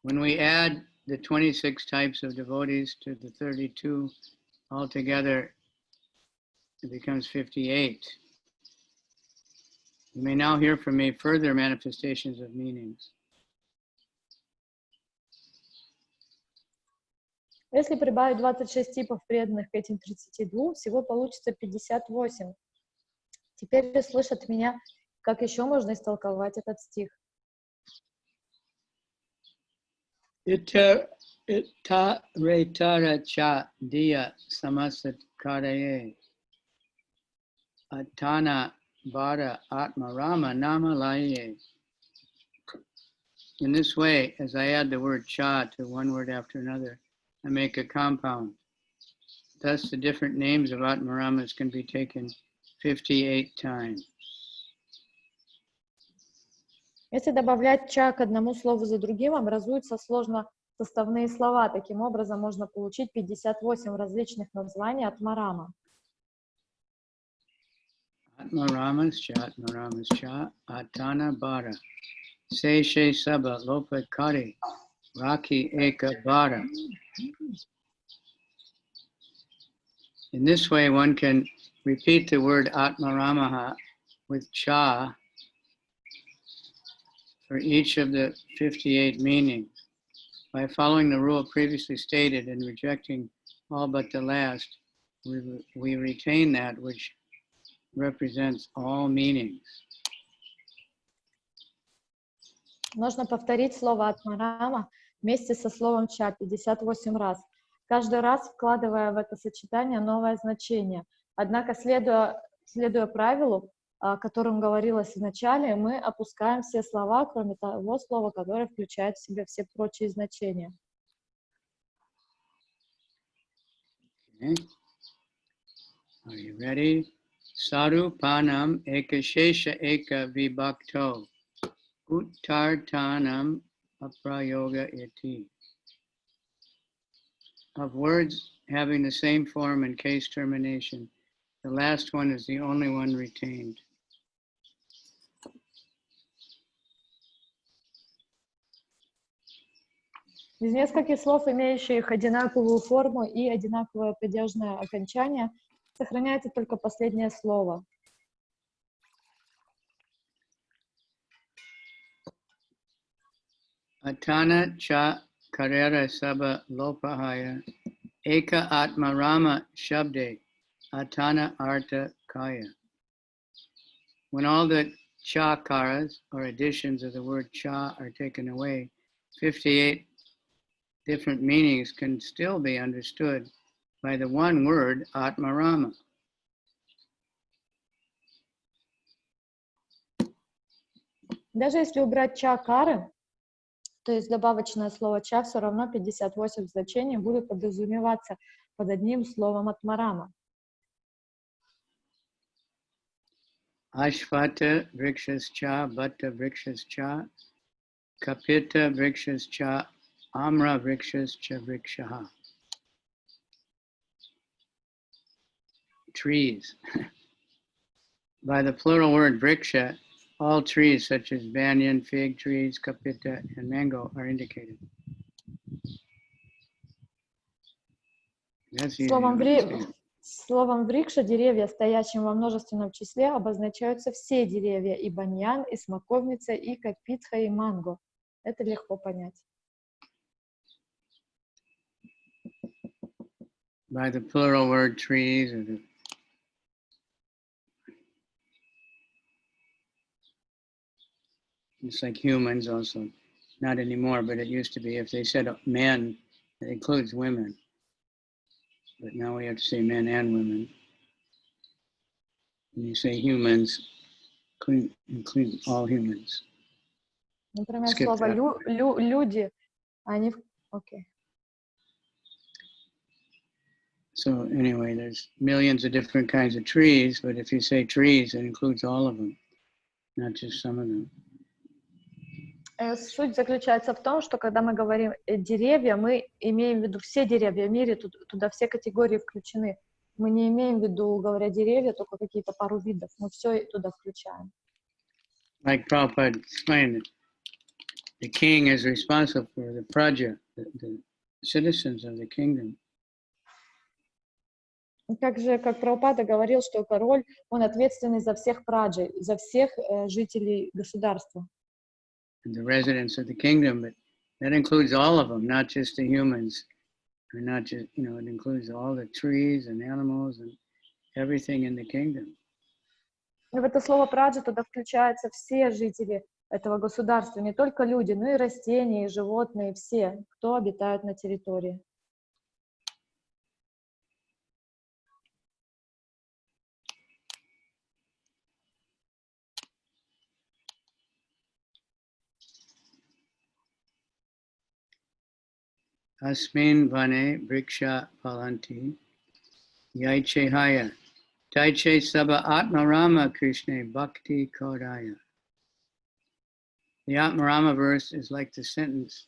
When we add the 26 types of devotees to the 32 altogether, it becomes 58. You may now hear from me further manifestations of meanings. Если прибавить 26 типов преданных к этим 32, всего получится 58. Теперь услышь от меня, как еще можно истолковать этот стих. Ita retara cha diya samasat karaye atana vara Ātmārāma nama laye. In this way, as I add the word cha to one word after another, I make a compound. Thus, the different names of Ātmāramas can be taken 58 times. Если добавлять ча к одному слову за другим, образуются сложно составные слова. Таким образом, можно получить 58 различных названий Ātmārāma. Ātmāramas cha, atana bara, se she saba, lopa kari, raki eka bara. In this way, one can repeat the word Ātmārāma with cha for each of the 58 meanings. By following the rule previously stated and rejecting all but the last, we retain that which represents all meanings. Можно повторить слово Ātmārāma вместе со словом ча 58 раз, каждый раз вкладывая в это сочетание новое значение. Однако, следуя правилу, о котором говорилось в начале, мы опускаем все слова, кроме того слова, которое включает в себя все прочие значения. Okay. Are you ready? Sarupanam ekashesha eka vibhakto uttartanam aprayoga iti. Of words having the same form and case termination, the last one is the only one retained. Из нескольких слов, имеющих одинаковую форму и одинаковое падежное окончание, сохраняется только последнее слово. Atana cha karera saba lopahaya eka Ātmārāma shabde atana arta kaya. When all the chakaras or additions of the word cha are taken away, 58 different meanings can still be understood by the one word Ātmārāma. Даже если убрать чакары, то есть добавочное слово ча, все равно 58 значений будут подразумеваться под одним словом Ātmārāma. Ashvata vrikshascha, bhatta vrikshascha, kapita vrikshascha, amra vrikshascha vrikshaha. Trees. By the plural word vriksha, all trees such as banyan, fig trees, kapita, and mango are indicated. That's easy to understand. Словом врикша деревья, стоящим во множественном числе, обозначаются все деревья, и баньян, и смоковница, и капитха, и манго. Это легко понять. By the plural word trees, it's like humans also. not anymore, but it used to be. If they said men, it includes women. But now we have to say men and women. When you say humans, include all humans. Например, Skip слово that. люди, они... Okay. So anyway, there's millions of different kinds of trees, but if you say trees, it includes all of them, not just some of them. Суть заключается в том, что когда мы говорим деревья, мы имеем в виду все деревья в мире, туда все категории включены. Мы не имеем в виду, говоря деревья, только какие-то пару видов. Мы все туда включаем. Like Prabhupada explained, the king is responsible for the praja, the citizens of the kingdom. Также, как Прабхупада говорил, что король, он ответственный за всех праджи, за всех жителей государства. And the residents of the kingdom, but that includes all of them, not just the humans, or not just, it includes all the trees and animals and everything in the kingdom. И в это слово праджа туда включаются все жители этого государства, не только люди, но и растения, и животные, все, кто обитает на территории. Asmin vane briksha palanti yaichehaya taiche saba Ātmārāma Krishna bhakti kodaya. The Ātmārāma verse is like the sentence,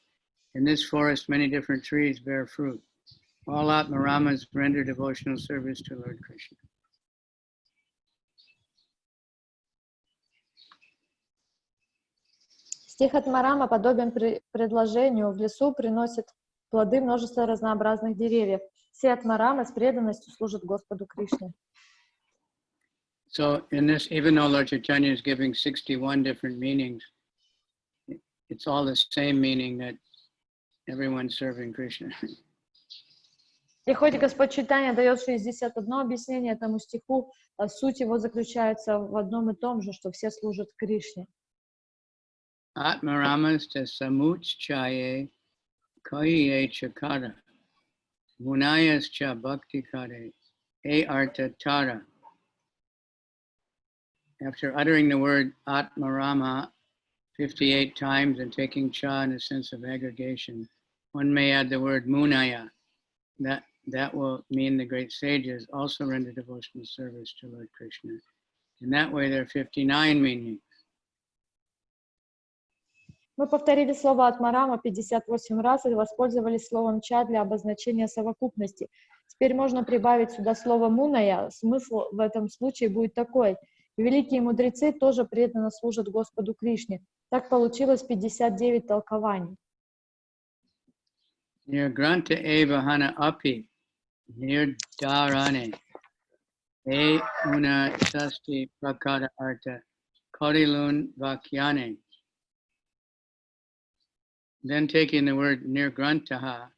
in this forest many different trees bear fruit. All Ātmāramas render devotional service to Lord Krishna. Стих Ātmārāma подобен предложению: в лесу приносит плоды множества разнообразных деревьев. Все Ātmārāмы с преданностью служат Господу Кришне. So in this, even though Lord Chaitanya is giving 61 different meanings, it's all the same meaning, that everyone's serving Krishna. И хоть Господь Чайтанья дает 61 объяснение этому стиху, суть его заключается в одном и том же, что все служат Кришне. Ātmārāmascha samucchaye kaiye chakara munayascha bhaktikare artatara. After uttering the word Ātmārāma 58 times and taking cha in a sense of aggregation, one may add the word munaya. That will mean the great sages also render devotional service to Lord Krishna. In that way, there are 59 meanings. Мы повторили слово Ātmārāma 58 раз и воспользовались словом «ча» для обозначения совокупности. Теперь можно прибавить сюда слово «муная». Смысл в этом случае будет такой: великие мудрецы тоже преданно служат Господу Кришне. Так получилось 59 толкований. Nirgranta eva hana api nirdarane una sasti prakara arta korilun vakyane. Then taking the word nirgrantaha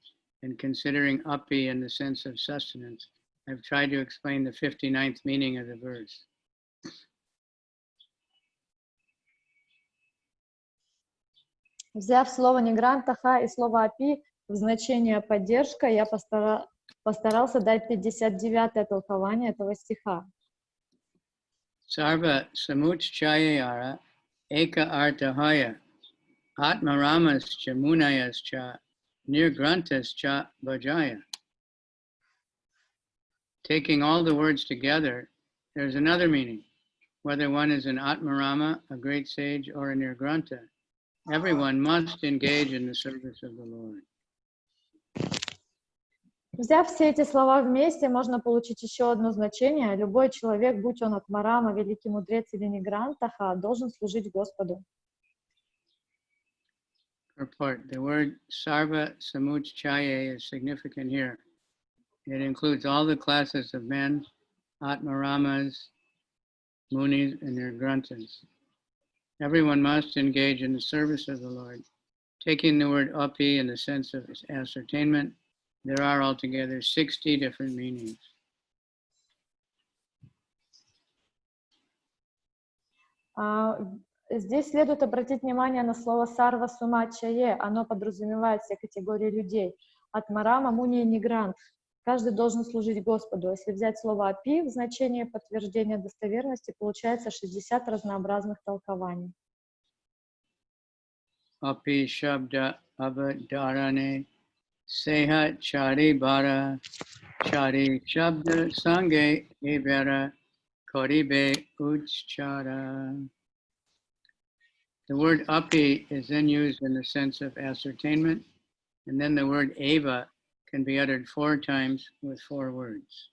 and considering api in the sense of sustenance, I've tried to explain the 59th meaning of the verse. Взяв слово «нигрантаха» и слово «апи» в значение «поддержка», я постарался дать 59-е толкование этого стиха. Sarva samuchchayara eka artahaya Ātmārāmascha munayascha nirgrantascha bhajaya. Taking all the words together, there's another meaning. Whether one is an Ātmārāma, a great sage, or a nirgranta, everyone must engage in the service of the Lord. Взяв все эти слова вместе, можно получить еще одно значение. Любой человек, будь он Ātmārāma, великий мудрец или нигрантаха, должен служить Господу. Purport. The word sarva samuchchaya is significant here. It includes all the classes of men, Ātmāramas, munis, and their grantas. Everyone must engage in the service of the Lord. Taking the word api in the sense of ascertainment, there are altogether 60 different meanings. здесь следует обратить внимание на слово «сарва сумачае». Оно подразумевает все категории людей. Ātmārāma муния нигрант. Каждый должен служить Господу. Если взять слово «апи» в значении подтверждения достоверности, получается 60 разнообразных толкований. Api shabda avadharane seha chari bara chari shabda sange evara koribe uchchara. The word api is then used in the sense of ascertainment, and then the word eva can be uttered 4 times with 4 words.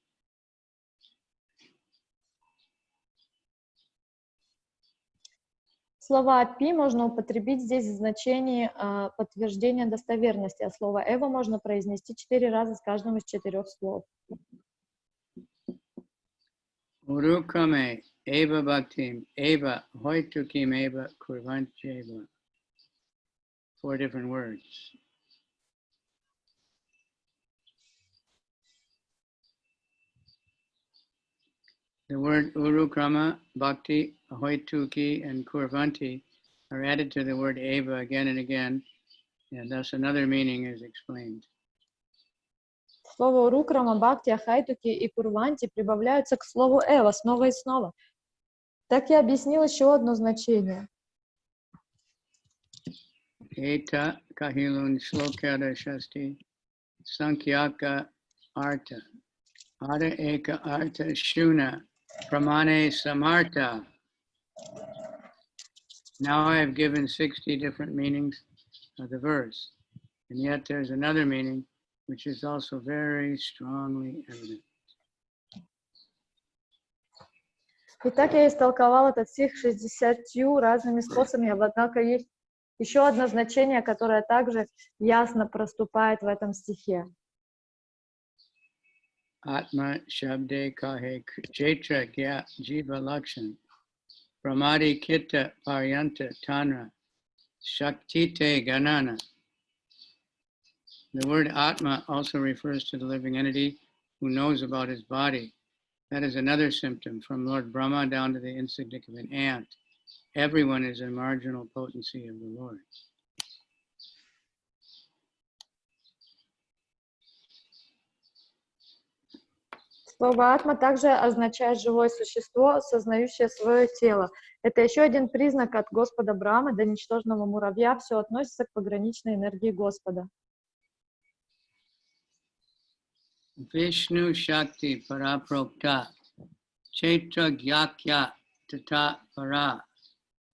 Слово «апи» можно употребить здесь в значении подтверждения достоверности, а слово «эва» можно произнести 4 раза с каждым из 4 слов. Urukame eva bhaktim eva hoitukim eva kurvancheva. 4 different words. The word urukrama, bhakti, ahoituki, and kurvanti are added to the word eva again and again, and thus another meaning is explained. Слово «урукрама», «бхакти», «ахайтуки» и «курванти» прибавляются к слову «эва» снова и снова. Так я объяснил еще одно значение. Eta kahilun shlokada shasti sankyaka arta. Ada eka arta shuna pramane samarta. Now I have given 60 different meanings of the verse, and yet there's another meaning which is also very strongly evident. Итак, я истолковал этот стих 60 разными способами, однако есть еще одно значение, которое также ясно проступает в этом стихе. Atma shabde kahe chetra kya jiva lakshan pramadi kitta paryanta tanra shaktite ganana. The word Atma also refers to the living entity who knows about his body. That is another symptom from Lord Brahma down to the insignificant ant. Everyone is a marginal potency of the Lord. Слово «атма» также означает живое существо, сознающее свое тело. Это еще один признак от Господа Брахмы до ничтожного муравья. Все относится к пограничной энергии Господа. Vishnu Shakti Paraprokta Chaitra Gyakya Tata Para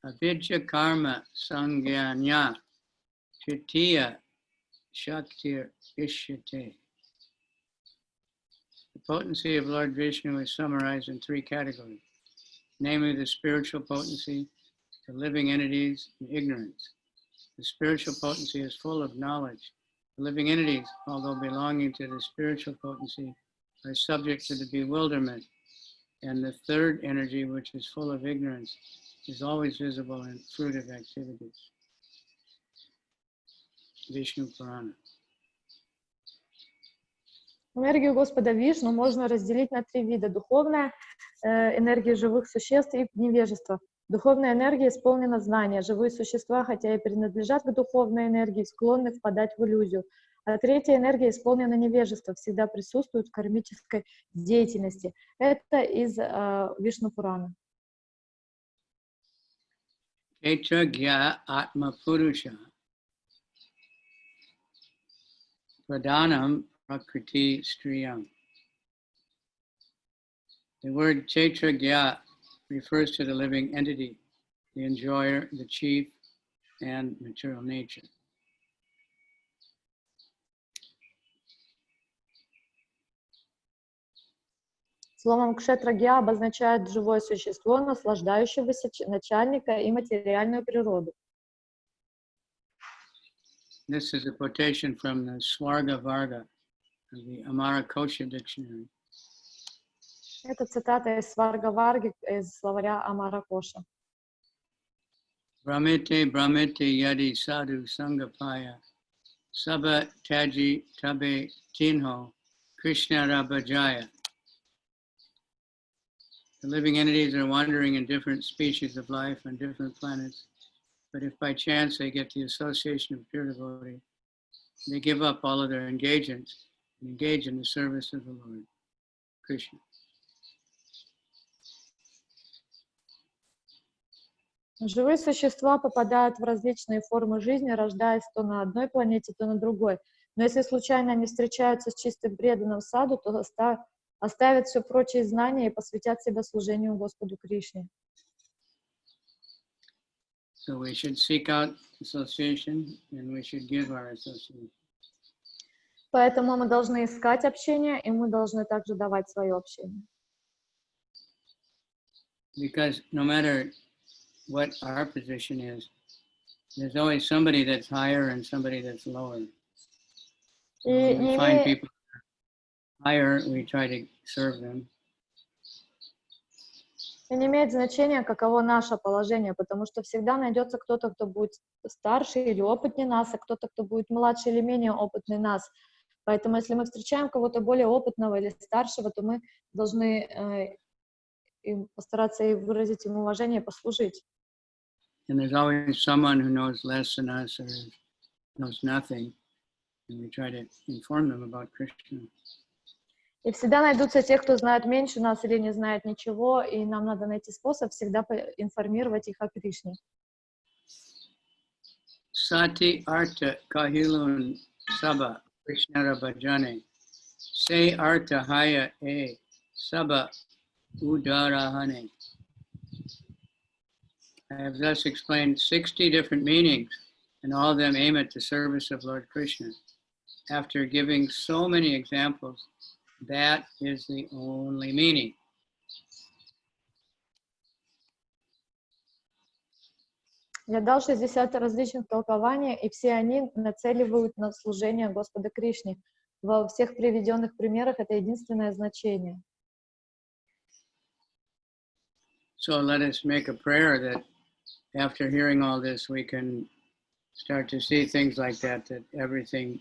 Avidya Karma Sangyanya Tritiya Shaktir Ishyate. The potency of Lord Vishnu is summarized in 3 categories, namely the spiritual potency, the living entities, and ignorance. The spiritual potency is full of knowledge. The living entities, although belonging to the spiritual potency, are subject to the bewilderment. And the third energy, which is full of ignorance, is always visible in fruitive activities. Vishnu Purana. Энергию Господа Вишну можно разделить на 3 вида. Духовная энергия живых существ и невежество. Духовная энергия исполнена знания. Живые существа, хотя и принадлежат к духовной энергии, склонны впадать в иллюзию. А 3-я энергия исполнена невежества, всегда присутствует в кармической деятельности. Это из Вишну Пурана. Chaitagya Atma Purusha Pradhanam Prakriti Striyam. The word Chaitagya refers to the living entity, the enjoyer, the chief, and material nature. Словом кшетрагья обозначает живое существо, наслаждающегося начальника и материальную природу. This is a quotation from the Swarga Varga of the Ātmārāma dictionary. Это цитата из Сварга-варги, из словаря Ātmārāma. Brahmite brahmite yadi sadhu sangapaya sabha taji tabe tinho Krishna rabajaya. The living entities are wandering in different species of life on different planets. But if by chance they get the association of pure devotee, they give up all of their engagements and engage in the service of the Lord Krishna. Живые существа попадают в различные формы жизни, рождаясь то на одной планете, то на другой. Но если случайно они встречаются с чистым преданным саду, то оставят все прочие знания и посвятят себя служению Господу Кришне. So we should seek out association and we should give our association. Поэтому мы должны искать общение, и мы должны также давать свое общение. Because no matter what our position is, there's always somebody that's higher and somebody that's lower. So when we find people higher, we try to serve them. И не имеет значения, каково наше положение, потому что всегда найдется кто-то, кто будет старше или опытнее нас, а кто-то, кто будет младше или менее опытный нас. Поэтому если мы встречаем кого-то более опытного или старшего, то мы должны постараться и выразить ему уважение и послужить. And there's always someone who knows less than us or knows nothing, and we try to inform them about Krishna. И всегда найдутся те, кто знает меньше нас или не знает ничего, и нам надо найти способ всегда информировать их о Кришне. Sati arta kahilun saba Krishnara bhajane se arta haya e saba udarahane. I have thus explained 60 different meanings, and all of them aim at the service of Lord Krishna. After giving so many examples, that is the only meaning. Я дал 60 различных толкований, и все они нацеливают на служение Господа Кришне. Во всех приведенных примерах это единственное значение. So let us make a prayer that after hearing all this, we can start to see things like that everything,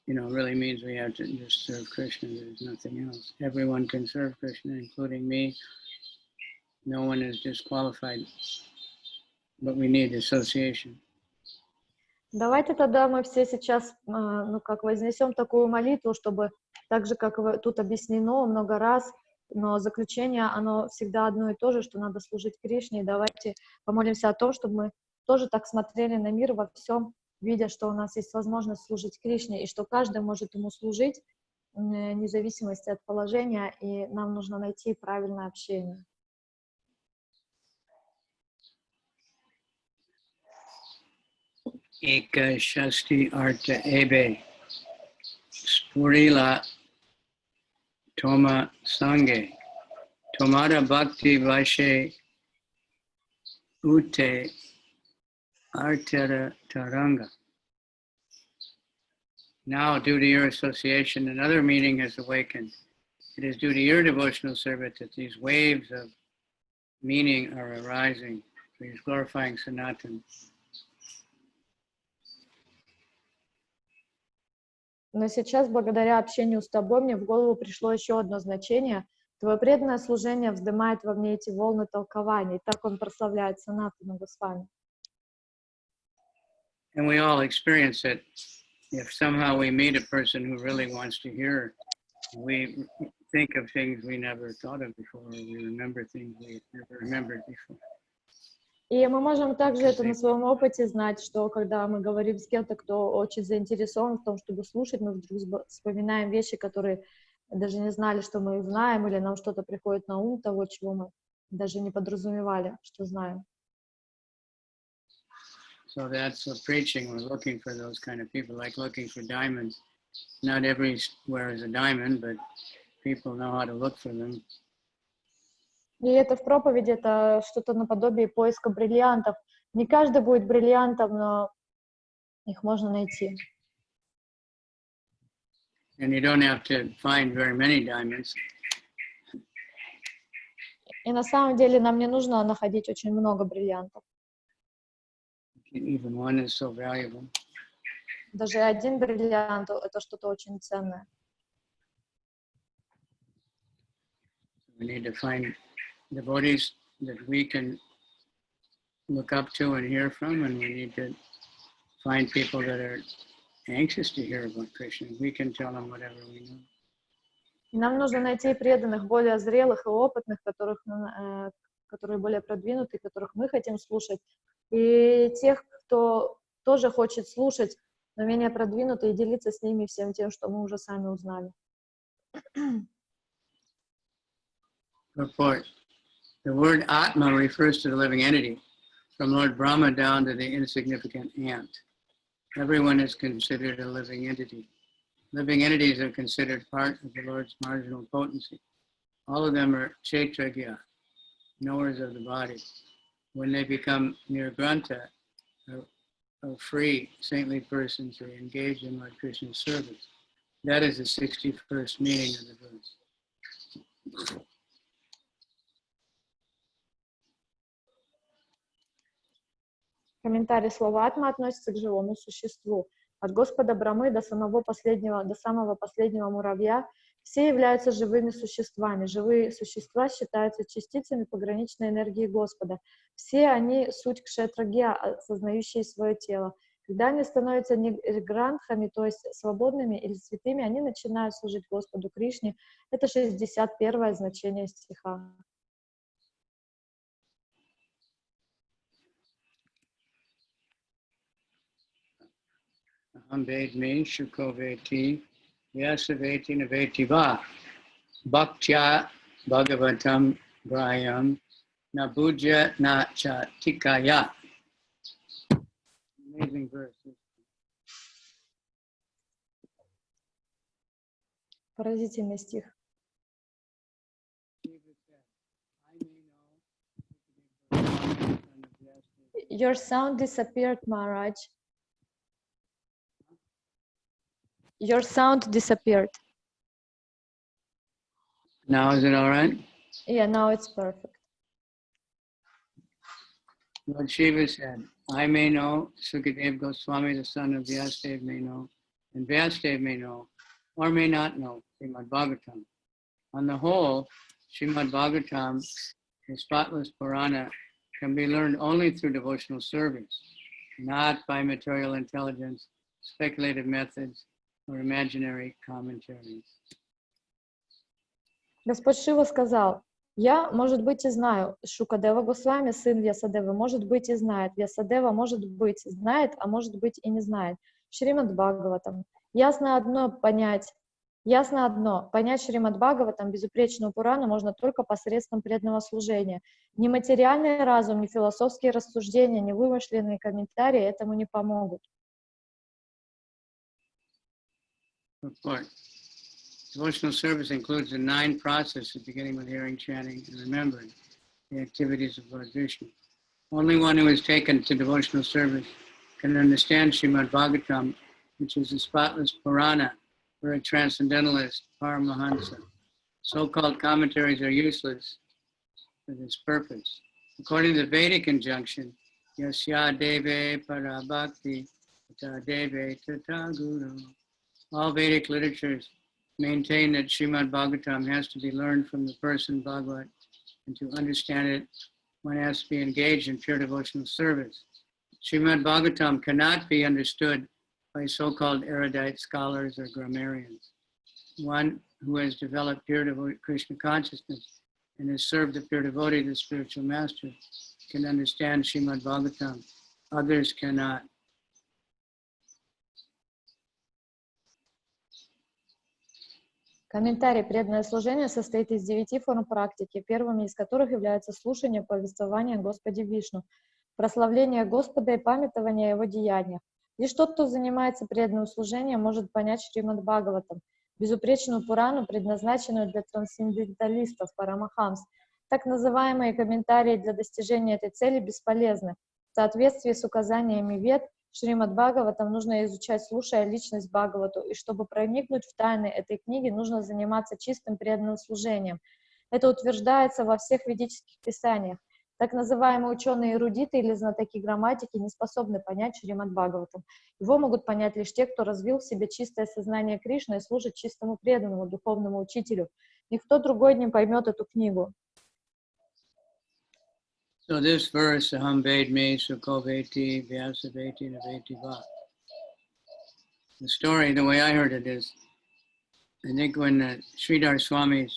really means we have to just serve Krishna. There's nothing else. Everyone can serve Krishna, including me. No one is disqualified, but we need association. Давайте тогда мы все сейчас, вознесем такую молитву, чтобы так же, как тут объяснено много раз, но заключение, оно всегда одно и то же, что надо служить Кришне. И давайте помолимся о том, чтобы мы тоже так смотрели на мир во всем, видя, что у нас есть возможность служить Кришне, и что каждый может ему служить, вне зависимости от положения, и нам нужно найти правильное общение. Eka Shasti Arta Ebe Spurila Toma Sange Tomara Bhakti Vashe Ute Artara Taranga. Now, due to your association, another meaning has awakened. It is due to your devotional service that these waves of meaning are arising. Please glorifying Sanatan. Но сейчас, благодаря общению с тобой, мне в голову пришло еще одно значение. Твое преданное служение вздымает во мне эти волны толкований. Так он прославляет Санатана Госвами. And we all experience it. If somehow we meet a person who really wants to hear, we think of things we never thought of before, or we remember things we never remembered before. И мы можем также это на своем опыте знать, что когда мы говорим с кем-то, кто очень заинтересован в том, чтобы слушать, мы вдруг вспоминаем вещи, которые даже не знали, что мы их знаем, или нам что-то приходит на ум того, чего мы даже не подразумевали, что знаем. So that's what preaching, we're looking for those kind of people, like looking for diamonds. Not everywhere is a diamond, but people know how to look for them. И это в проповеди, это что-то наподобие поиска бриллиантов. Не каждый будет бриллиантом, но их можно найти. And you don't have to find very many diamonds. И на самом деле нам не нужно находить очень много бриллиантов. Even one is so valuable. Даже один бриллиант — это что-то очень ценное. We need to find devotees that we can look up to and hear from, and we need to find people that are anxious to hear about Krishna. We can tell them whatever we know. Нам нужно найти преданных, более зрелых и опытных, которые более продвинуты, которых мы хотим слушать, и тех, кто тоже хочет слушать, но менее продвинутые, и делиться с ними всем тем, что мы уже сами узнали. Report. The word Atma refers to the living entity, from Lord Brahma down to the insignificant ant. Everyone is considered a living entity. Living entities are considered part of the Lord's marginal potency. All of them are Kshetragya, knowers of the body. When they become Nirgranta, or free, saintly persons who engage in Lord Krishna's service. That is the 61st meaning of the verse. Комментарий слова «атма» относится к живому существу. От Господа Брамы до самого последнего муравья все являются живыми существами. Живые существа считаются частицами пограничной энергии Господа. Все они суть кшетрагья, осознающие свое тело. Когда они становятся ниргрантхами, то есть свободными или святыми, они начинают служить Господу Кришне. Это 61-е значение стиха. Aham vedmi shuko veti yasa veti naveti va bhaktya bhagavatam grayam nabujya na cha tikaya. Amazing verse. Поразительный стих. Your sound disappeared, Maharaj. Your sound disappeared. Now is it all right? Yeah, now it's perfect. Lord Shiva said, I may know, Sukadeva Goswami, the son of Vyasadeva, may know, and Vyasadeva may know, or may not know, Srimad Bhagavatam. On the whole, Srimad Bhagavatam, the spotless Purana, can be learned only through devotional service, not by material intelligence, speculative methods, or imaginary commentaries. Господь Шива сказал, я, может быть, и знаю, Шукадева Госвами, сын Вьясадевы, может быть, и знает, Вьясадева, может быть, знает, а может быть, и не знает. Шримад Бхагаватам. Ясно одно, понять Шримад Бхагаватам, безупречную Пурану, можно только посредством преданного служения. Ни материальный разум, ни философские рассуждения, ни вымышленные комментарии этому не помогут. Report. Devotional service includes the 9 processes, beginning with hearing, chanting, and remembering the activities of Lord Vishnu. Only one who is taken to devotional service can understand Srimad Bhagavatam, which is a spotless Purana for a transcendentalist, Paramahansa. So-called commentaries are useless for this purpose. According to the Vedic injunction, Yasya Deve Parabhakti Tata Deve Tata Guru. All Vedic literatures maintain that Srimad Bhagavatam has to be learned from the person Bhagavat, and to understand it, one has to be engaged in pure devotional service. Srimad Bhagavatam cannot be understood by so-called erudite scholars or grammarians. One who has developed pure Krishna consciousness and has served the pure devotee, the spiritual master, can understand Srimad Bhagavatam. Others cannot. Комментарий. Преданное служение состоит из 9 форм практики, первыми из которых являются слушание повествования о Господе Вишну, прославление Господа и памятование о Его деяниях. Лишь тот, кто занимается преданным служением, может понять Шримад Бхагаватам, безупречную Пурану, предназначенную для трансценденталистов, парамахамс. Так называемые комментарии для достижения этой цели бесполезны. В соответствии с указаниями Вед, Шримад Бхагаватам нужно изучать, слушая личность Бхагавату, и чтобы проникнуть в тайны этой книги, нужно заниматься чистым преданным служением. Это утверждается во всех ведических писаниях. Так называемые ученые-эрудиты или знатоки грамматики не способны понять Шримад Бхагаватам. Его могут понять лишь те, кто развил в себе чистое сознание Кришны и служит чистому преданному духовному учителю. никто другой не поймет эту книгу. So this verse, Aham Ved Me Sukho Veti Vyasa Veti Naveti Va. The story, the way I heard it is, I think when Sridhar Swami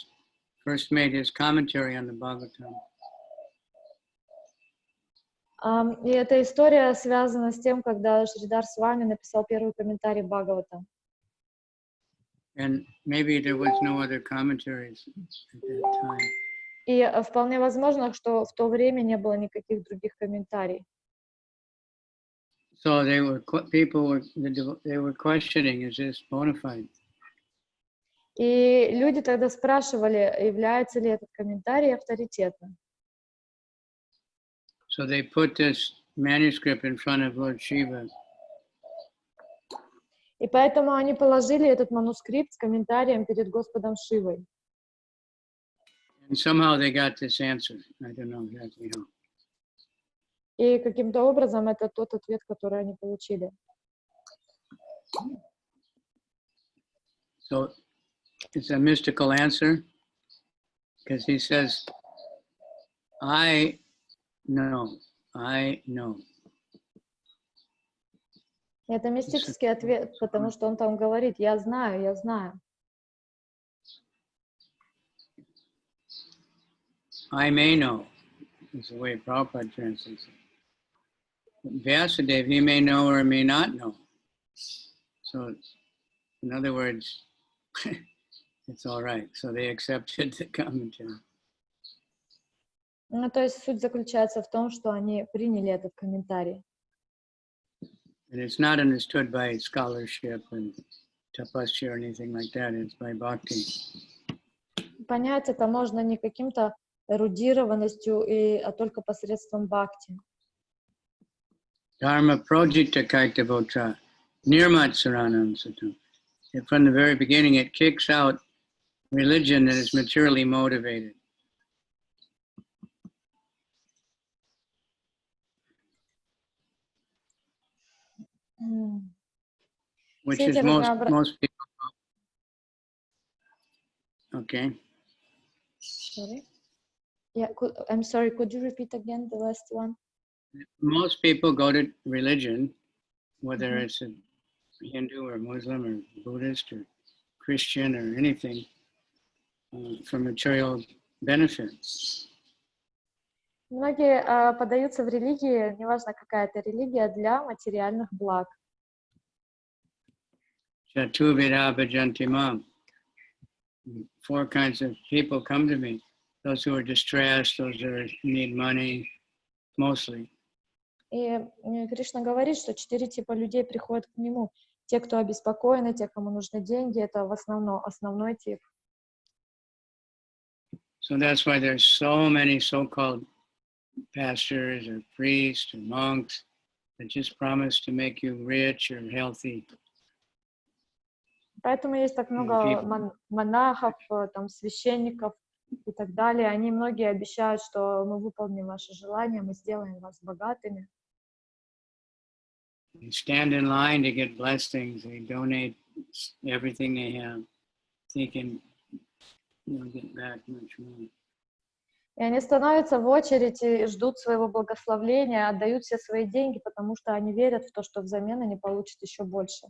first made his commentary on the Bhagavatam, И эта история связана с тем, когда Шридар Свами написал первый комментарий Бхагавата. and maybe there was no other commentaries at that time. И вполне возможно, что в то время не было никаких других комментариев. So they were questioning, is this bona fide? И люди тогда спрашивали, является ли этот комментарий авторитетным. So they put this manuscript in front of Lord Shiva. И поэтому они положили этот манускрипт с комментарием перед Господом Шивой. And somehow they got this answer. I don't know exactly how. И каким-то образом это тот ответ, который они получили. So it's a mystical answer because he says, I know. Это мистический ответ, потому что он там говорит, я знаю. I may know, is the way Prabhupada translates it. Vyasadeva, he may know or may not know. So, in other words, it's all right. So they accepted the commentary. Ну, то есть суть заключается в том, что они приняли этот комментарий. And it's not understood by scholarship and tapasya or anything like that. It's by bhakti. Понять это можно не каким-то эрудированностью, а только посредством бхакти. Dharma projita kaitavotra nirmat saranam satam. From the very beginning, it kicks out religion that is materially motivated. Which is most people. Okay. Sorry. Yeah, I'm sorry. Could you repeat again the last one? Most people go to religion, whether it's a Hindu or Muslim or Buddhist or Christian or anything, for material benefits. Многие подаются в религии, неважно какая это религия, для материальных благ. Chatuvida bhajantimam. 4 kinds of people come to me. Those who are distressed, those who need money, mostly. И Кришна говорит, что 4 типа людей приходят к нему. Те, кто обеспокоены, те, кому нужны деньги, это в основном основной тип. So that's why there's so many so-called pastors or priests or monks that just promise to make you rich or healthy. Поэтому есть так много монахов, там, священников и так далее. Они многие обещают, что мы выполним ваши желания, мы сделаем вас богатыми. They stand in line to get blessings. They donate everything they have, thinking they'll get back much more. И они становятся в очередь и ждут своего благословления, отдают все свои деньги, потому что они верят в то, что взамен они получат еще больше.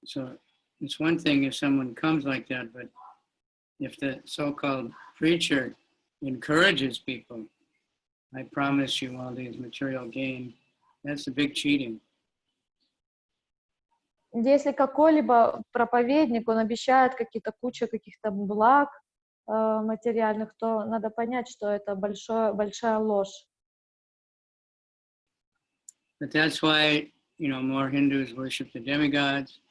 So it's one thing if someone comes like that, but if the so-called preacher encourages people, I promise you all these material gain, that's a big cheating. Если какой-либо проповедник, он обещает кучу каких-то благ материальных, то надо понять, что это большая ложь. But that's why, more Hindus worship the demigods.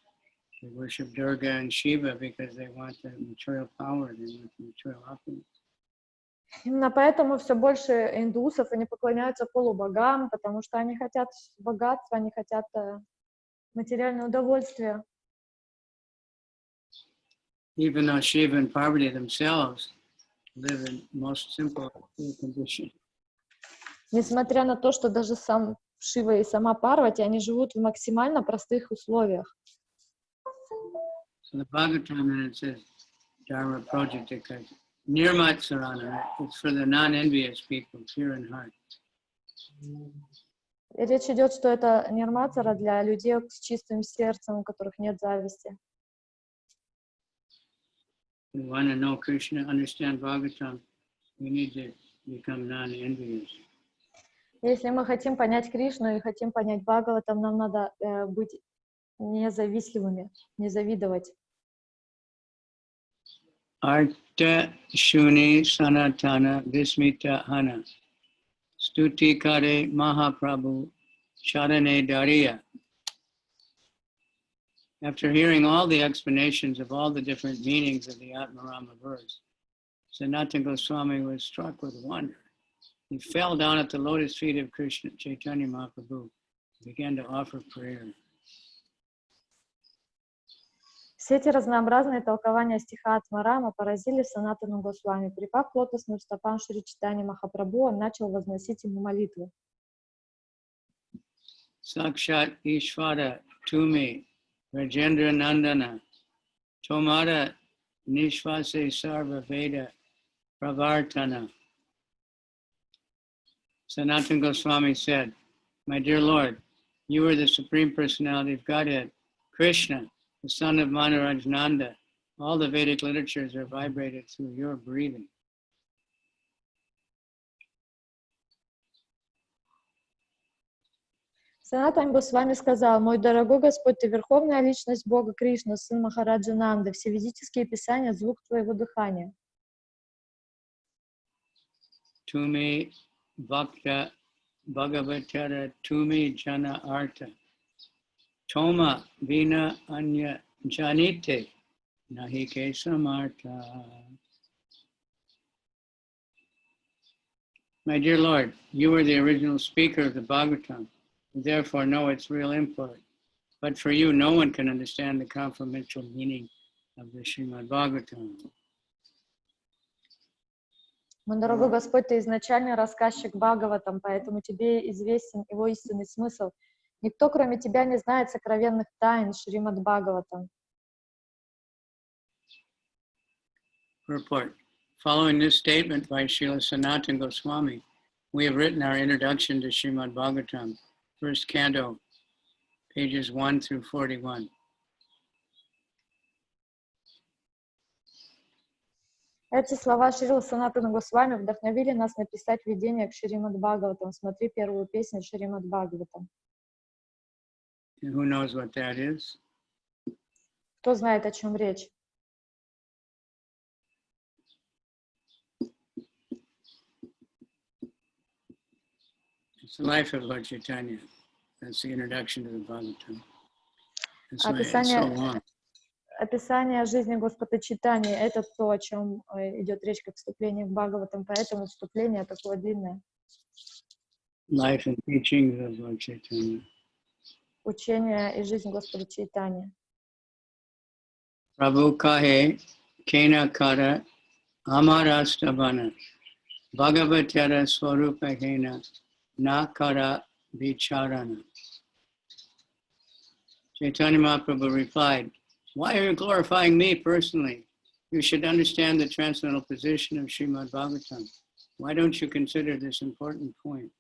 They worship Durga and Shiva because they want the material power, they want the material opulence. Именно поэтому все больше индусов, они поклоняются полубогам, потому что они хотят богатства, они хотят материальное удовольствие. Even though Shiva and Parvati themselves live in most simple condition. Несмотря на то, что даже сам Шива и сама Парвати, они живут в максимально простых условиях. So the Bhagavatam, it says, Dharma Projatika. Nirmatsarana, it's for the non-envious people, pure in heart. И речь идет, что это нирмацара для людей с чистым сердцем, у которых нет зависти. We want to know Krishna, understand Bhagavatam, we need to become non-envious. Если мы хотим понять Кришну и хотим понять Бхагаватам, нам надо быть независимыми, не завидовать. Arta Shuni Sanatana Vismita Hana Stuti Kare Mahaprabhu Charane Dariya. After hearing all the explanations of all the different meanings of the Ātmārāma verse, Sanatana Goswami was struck with wonder. He fell down at the lotus feet of Krishna Chaitanya Mahaprabhu and began to offer prayer. Все эти разнообразные толкования стиха Ātmārāma поразили Санатану Госвами. Припав к лотосным стопам Шри Чайтаньи Махапрабху, он начал возносить ему молитву. Sakshat Ishvara Tumi Rajendra Nandana Tomara Nishvase Sarva Veda Pravartana. Sanatana Goswami said, "My dear Lord, you are the Supreme Personality of Godhead, Krishna, the son of Maharaj Nanda. All the Vedic literatures are vibrated through your breathing." Санатан Госвами сказал: «Мой дорогой Господь, ты верховная личность Бога Кришна, сын Махараджа Нанды. Все ведические писания — звук твоего дыхания. Tumi Bhakta Bhagavatara Tumi Jana Arta Toma Vina Anya Janite Nahike Samarta. My dear Lord, you are the original speaker of the Bhagavatam, and therefore know its real import. But for you, no one can understand the confirmatory meaning of the Srimad Bhagavatam. Мой дорогой Господь, ты изначальный рассказчик Бхагаватам, поэтому тебе известен его истинный смысл. Никто, кроме тебя, не знает сокровенных тайн Шримад Бхагаватам». Report. Following this statement by Srila Sanatana Goswami, we have written our introduction to Srimad Bhagavatam, first canto, pages 1 through 41. Эти слова Шрила Санатана Госвами вдохновили нас написать введение к Шримад Бхагаватам. Смотри первую песню Шримад Бхагаватам. And who knows what that is? Кто знает, о чем речь? It's the life of Lord Chaitanya. That's the introduction to the Bhagavatam. That's why it's so long. Описание жизни Господа Чайтаньи — это то, о чем идет речь как вступление к Бхагаватам, поэтому вступление такое длинное. Life and teachings of Lord Chaitanya. Учение и жизнь Господа Чайтаньи. Prabhu kahe kena kara amarastabana Bhagavatara swarupa kena na kara vicharana. Chaitanya Mahaprabhu replied, "Why are you glorifying me personally? You should understand the transcendental position of Srimad Bhagavatam. Why don't you consider this important point?"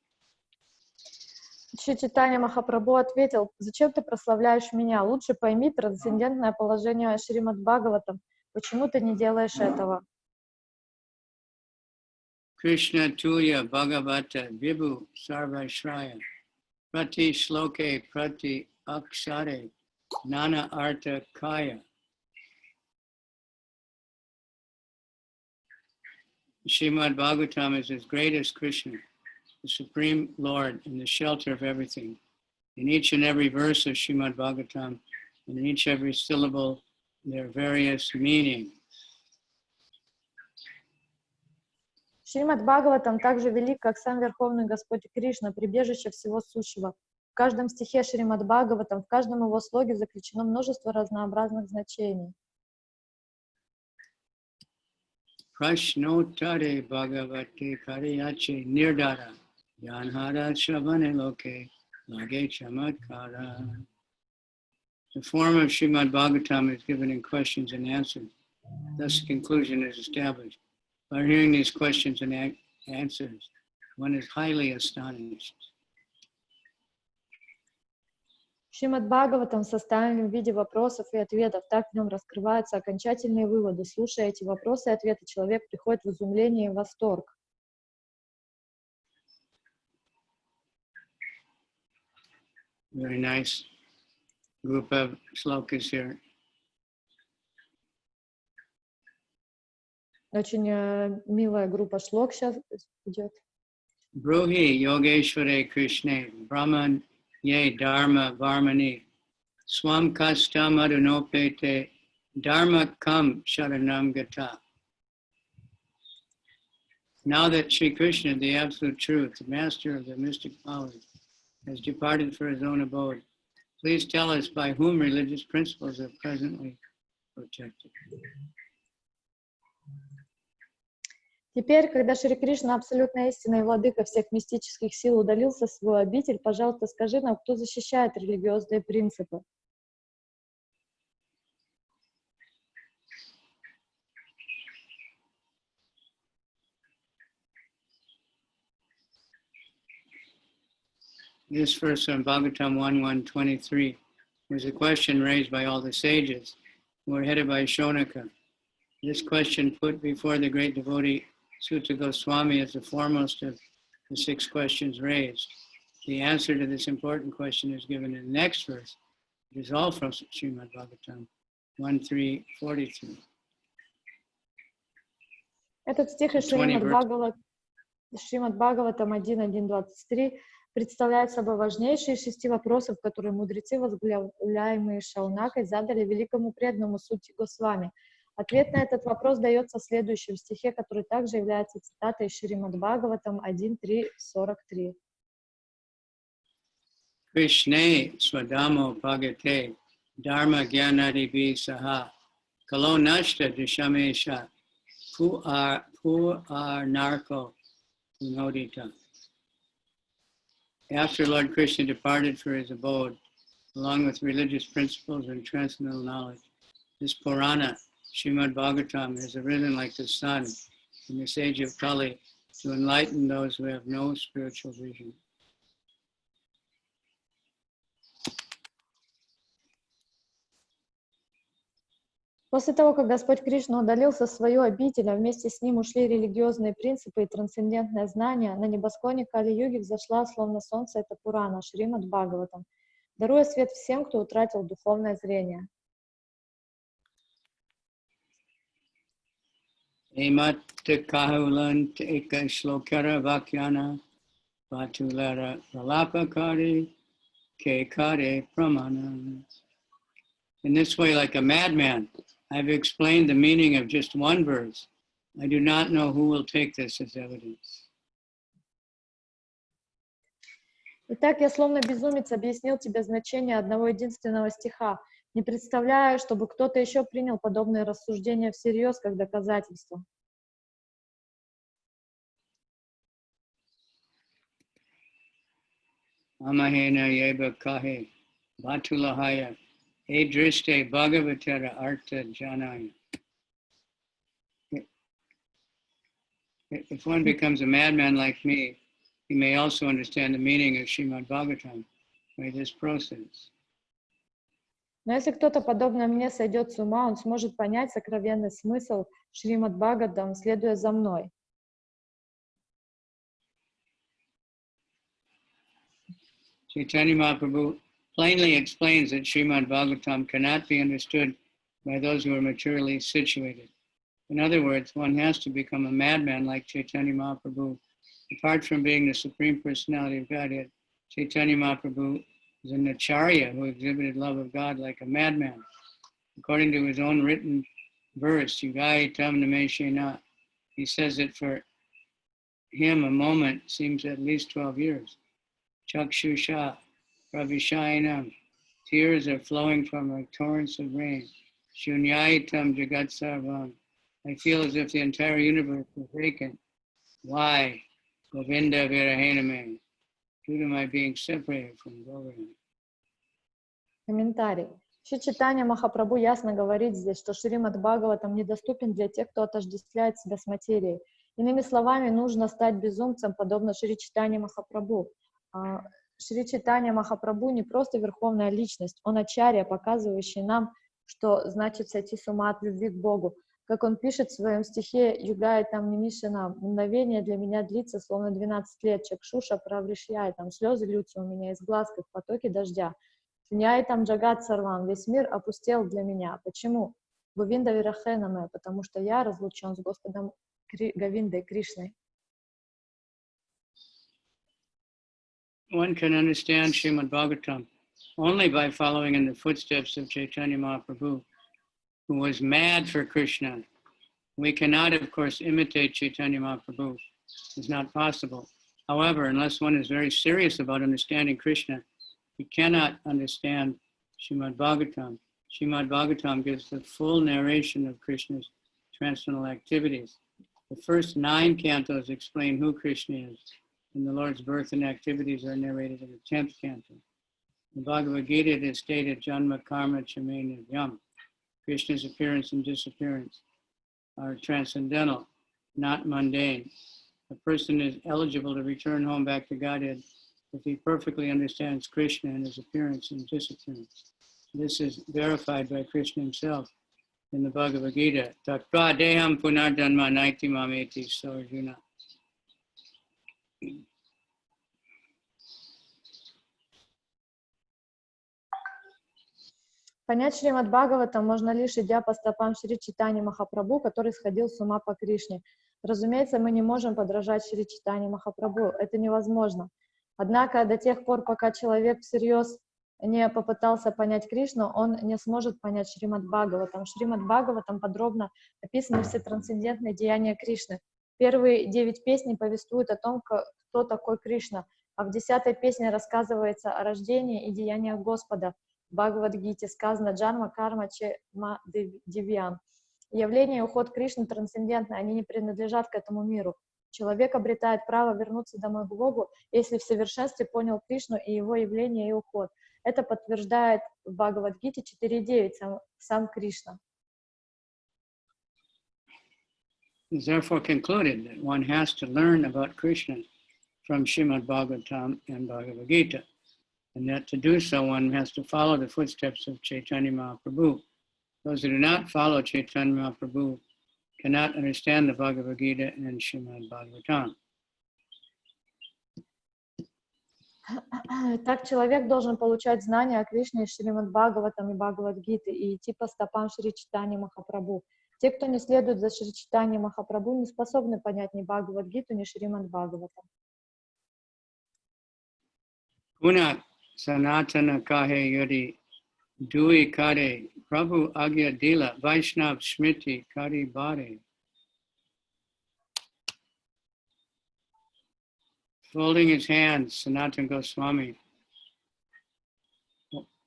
Шри Чайтанья Махапрабху ответил: «Зачем ты прославляешь меня? Лучше пойми трансцендентное положение Шримад Бхагаватам. Почему ты не делаешь этого?» Krishna Tulya Bhagavata Vibhu Sarvashraya Prati Shloke Prati Akshare Nana Arta Kaya. Srimad Bhagavatam is as great as Krishna, the Supreme Lord and the shelter of everything. In each and every verse of Srimad Bhagavatam, and in each every syllable, there are various meanings. Шримад Бхагаватам также велик, как сам Верховный Господь Кришна, прибежище всего сущего. В каждом стихе Шримад Бхагаватам, в каждом его слоге заключено множество разнообразных значений. Prashnotare Bhagavate Kariyache Nirdara Yanhara Shavane Loke Lage Chamatkara. The form of Srimad Bhagavatam is given in questions and answers. Thus, the conclusion is established. By hearing these questions and answers, one is highly astonished. Шримад Бхагаватам составлен в виде вопросов и ответов. Так в нем раскрываются окончательные выводы. Слушая эти вопросы и ответы, человек приходит в изумление и восторг. Very nice group of slokas here. Очень милая группа шлок сейчас идет. Bruhi Yogeshware Krishna Brahman Ye Dharma Varmani Swam Kastam Adunopete Dharma Kam Sharanam Gata. Now that Sri Krishna, the Absolute Truth, the Master of the mystic powers, has departed for his own abode, please tell us by whom religious principles are presently protected. Теперь, когда Шри Кришна, абсолютная истина и владыка всех мистических сил, удалился в свой обитель, пожалуйста, скажи нам, кто защищает религиозные принципы. This verse on Bhagavatam 1.1.23 was a question raised by all the sages who were headed by Shonaka. This question put before the great devotee Sutta Goswami is the foremost of the 6 questions raised. The answer to this important question is given in the next verse. It is all from Srimad Bhagavatam 1.3.43. Этот стих из Шримад Бхагаватам 1.1.23 представляет собой важнейшие из 6 вопросов, которые мудрецы, возглавляемые Шаунакой, задали великому преданному Сутти Госвами. Ответ на этот вопрос дается в следующем стихе, который также является цитатой из Шримад Бхагаватам 1.3.43. Krishne swadamo bhagate dharma gyanadibi saha kalo nashta dishamesha pu ar narko unodita. After Lord Krishna departed for his abode, along with religious principles and transcendental knowledge, this Purana, Srimad Bhagavatam, has arisen like the sun in this age of Kali to enlighten those who have no spiritual vision. После того, как Господь Кришна удалился в свою обитель, а вместе с ним ушли религиозные принципы и трансцендентное знание, на небосклоне Кали-юги взошла, словно солнце, эта Пурана, Шримад Бхагаватам, даруя свет всем, кто утратил духовное зрение. In this way, like a madman, I've explained the meaning of just one verse. I do not know who will take this as evidence. Итак, я словно безумец объяснил тебе значение одного единственного стиха, не представляю, чтобы кто-то еще принял подобные рассуждения всерьез как доказательство. Amahena yeba kahe vatulahaya edriste bhagavatara artha janaya. If one becomes a madman like me, he may also understand the meaning of Srimad Bhagavatam by this process. Но если кто-то, подобно мне, сойдет с ума, он сможет понять сокровенный смысл Шримад Бхагаватам, следуя за мной. Chaitanya Mahaprabhu plainly explains that Srimad Bhagavatam cannot be understood by those who are maturely situated. In other words, one has to become a madman like Chaitanya Mahaprabhu. Apart from being the Supreme Personality of Godhead, Chaitanya Mahaprabhu is an acharya who exhibited love of God like a madman. According to his own written verse, Chaitanya-charitamrita, he says that for him a moment seems at least 12 years. Chakshusha pravishayanam, tears are flowing from like torrents of rain. Shunyaitam jagat sarvam, I feel as if the entire universe is vacant. Why? Govinda virahaname, due to my being separated from Govinda. Комментарий. Шри Чайтанья Махапрабху ясно говорит здесь, что Шримад Бхагаватам недоступен для тех, кто отождествляет себя с материей. Иными словами, нужно стать безумцем, подобно Шри Чайтанье Махапрабху. Шри Чайтанья Махапрабху не просто верховная личность, он ачарья, показывающий нам, что значит сойти с ума от любви к Богу. Как он пишет в своем стихе «Югая там немишина, мгновение для меня длится, словно 12 лет, чакшуша правришьяй, там слезы льются у меня из глаз, как потоки дождя. Шуньяй там джагат сарвам, весь мир опустел для меня». Почему? Говинда вирахенаме, потому что я разлучен с Господом Говиндой Кришной. One can understand Srimad Bhagavatam only by following in the footsteps of Chaitanya Mahaprabhu, who was mad for Krishna. We cannot, of course, imitate Chaitanya Mahaprabhu. It's not possible. However, unless one is very serious about understanding Krishna, he cannot understand Srimad Bhagavatam. Srimad Bhagavatam gives the full narration of Krishna's transcendental activities. The first 9 cantos explain who Krishna is, and the Lord's birth and activities are narrated in the 10th canto. In Bhagavad Gita, it is stated, Janma Karma Chamena Yam. Krishna's appearance and disappearance are transcendental, not mundane. A person is eligible to return home back to Godhead if he perfectly understands Krishna and his appearance and disappearance. This is verified by Krishna himself in the Bhagavad Gita. Tattva deham punarjanma naiti mameti so Arjuna. Понять Шримад Бхагаватам можно лишь идя по стопам Шри Чайтаньи Махапрабху, который сходил с ума по Кришне. Разумеется, мы не можем подражать Шри Чайтаньи Махапрабху, это невозможно. Однако до тех пор, пока человек всерьез не попытался понять Кришну, он не сможет понять Шримад Бхагаватам. Шримад Бхагаватам подробно описаны все трансцендентные деяния Кришны. Первые 9 песней повествуют о том, кто такой Кришна, а в 10-й песне рассказывается о рождении и деяниях Господа. В Бхагавад-гите сказано «Джанма карма чема дивьян». Явление и уход Кришны трансцендентны, они не принадлежат к этому миру. Человек обретает право вернуться домой к Богу, если в совершенстве понял Кришну и его явление и уход. Это подтверждает в Бхагавад-гите 4.9 сам Кришна. It's therefore concluded that one has to learn about Krishna from Srimad Bhagavatam and Bhagavad Gita, and that to do so one has to follow the footsteps of Chaitanya Mahaprabhu. Those who do not follow Chaitanya Mahaprabhu cannot understand the Bhagavad Gita and Srimad Bhagavatam. Так человек должен получать знания о Кришне из Шримад Бхагаватам и Бхагавад-гиты и идти по стопам Шри Чайтаньи Махапрабху. Те, кто не следует за Шри Чайтаньей Махапрабху, не способны понять ни Бхагавад-гиту, ни Шримад Бхагаватам. Guna sanatana kahe yodi dui kare Prabhu agya dila Vaishnav smriti kari bare. Folding his hands, Sanatana Goswami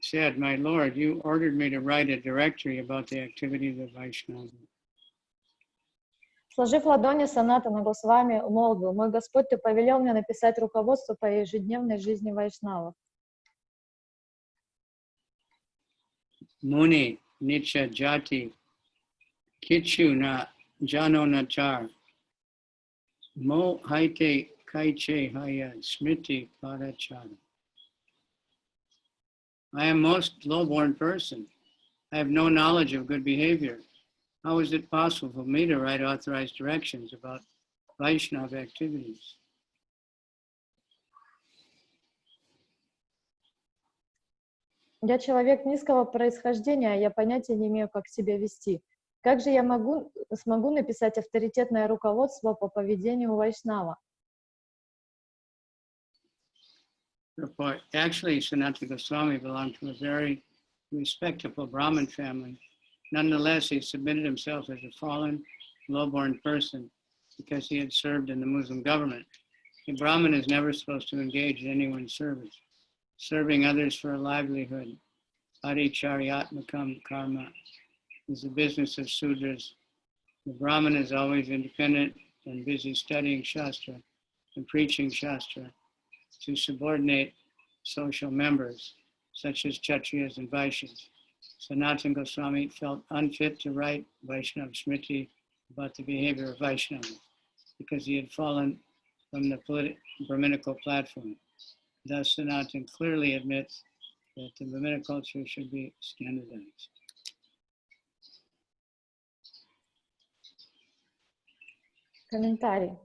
said, "My Lord, you ordered me to write a directory about the activities of Vaishnava." Сложив ладони, Санатана Госвами молвил: «Мой Господь, Ты повелел мне написать руководство по ежедневной жизни вайшнавов». Muni nicha jati kichu na jano nachar mo haite kaiche haya smriti parachara. I am most low-born person. I have no knowledge of good behavior. How is it possible for me to write authorized directions about Vaishnava activities? Я человек низкого происхождения, я понятия не имею, как себя вести. Как же я смогу написать авторитетное руководство по поведению вайшнава? Actually, Sanatana Goswami belonged to a very respectable Brahmin family. Nonetheless, he submitted himself as a fallen, low-born person because he had served in the Muslim government. A Brahmin is never supposed to engage in anyone's service. Serving others for a livelihood, Adhicharyatmakam karma, is the business of Sudras. The Brahmin is always independent and busy studying Shastra and preaching Shastra to subordinate social members, such as Kshatriyas and Vaishyas. Sanatana Goswami felt unfit to write Vaishnava Smriti about the behavior of Vaishnavas because he had fallen from the Brahminical platform. Thus, Sanatana clearly admits that the Brahminic culture should be standardized. Комментарий.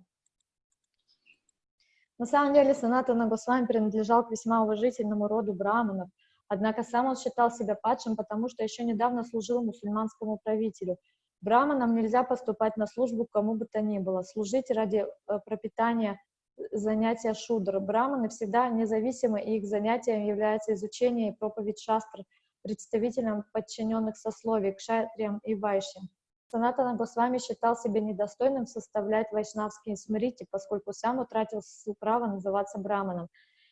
На самом деле Санатана Госвами принадлежал к весьма уважительному роду браманов, однако сам он считал себя падшим, потому что еще недавно служил мусульманскому правителю. Браманам нельзя поступать на службу к кому бы то ни было, служить ради пропитания занятия шудр. Браманы всегда независимы, и их занятием является изучение и проповедь шастр представителям подчиненных сословий, кшатриям и вайшьям. Санатана Госвами считал себя недостойным составлять вайшнавские смрити, поскольку сам утратил право называться браманом.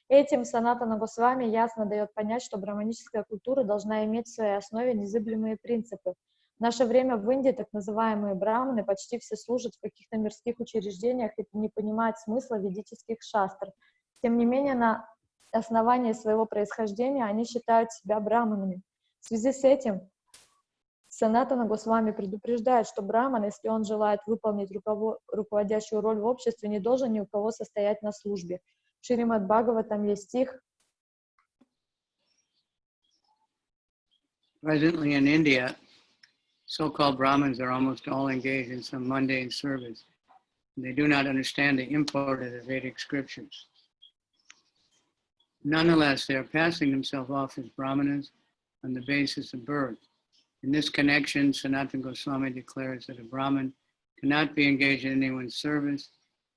Этим Санатана Госвами ясно дает понять, что браманическая культура должна иметь в своей основе незыблемые принципы. В наше время в Индии так называемые браманы почти все служат в каких-то мирских учреждениях и не понимают смысла ведических шастр. Тем не менее, на основании своего происхождения они считают себя браманами. В связи с этим Санатана Госвами предупреждает, что браман, если он желает выполнить руководящую роль в обществе, не должен ни у кого состоять на службе. В Шримад Бхагаватам есть стих. Presently in India, so-called Brahmins are almost all engaged in some mundane service. They do not understand the import of the Vedic scriptures. Nonetheless, they are passing themselves off as Brahmanas on the basis of birth. In this connection, Sanatana Goswami declares that a Brahmin cannot be engaged in anyone's service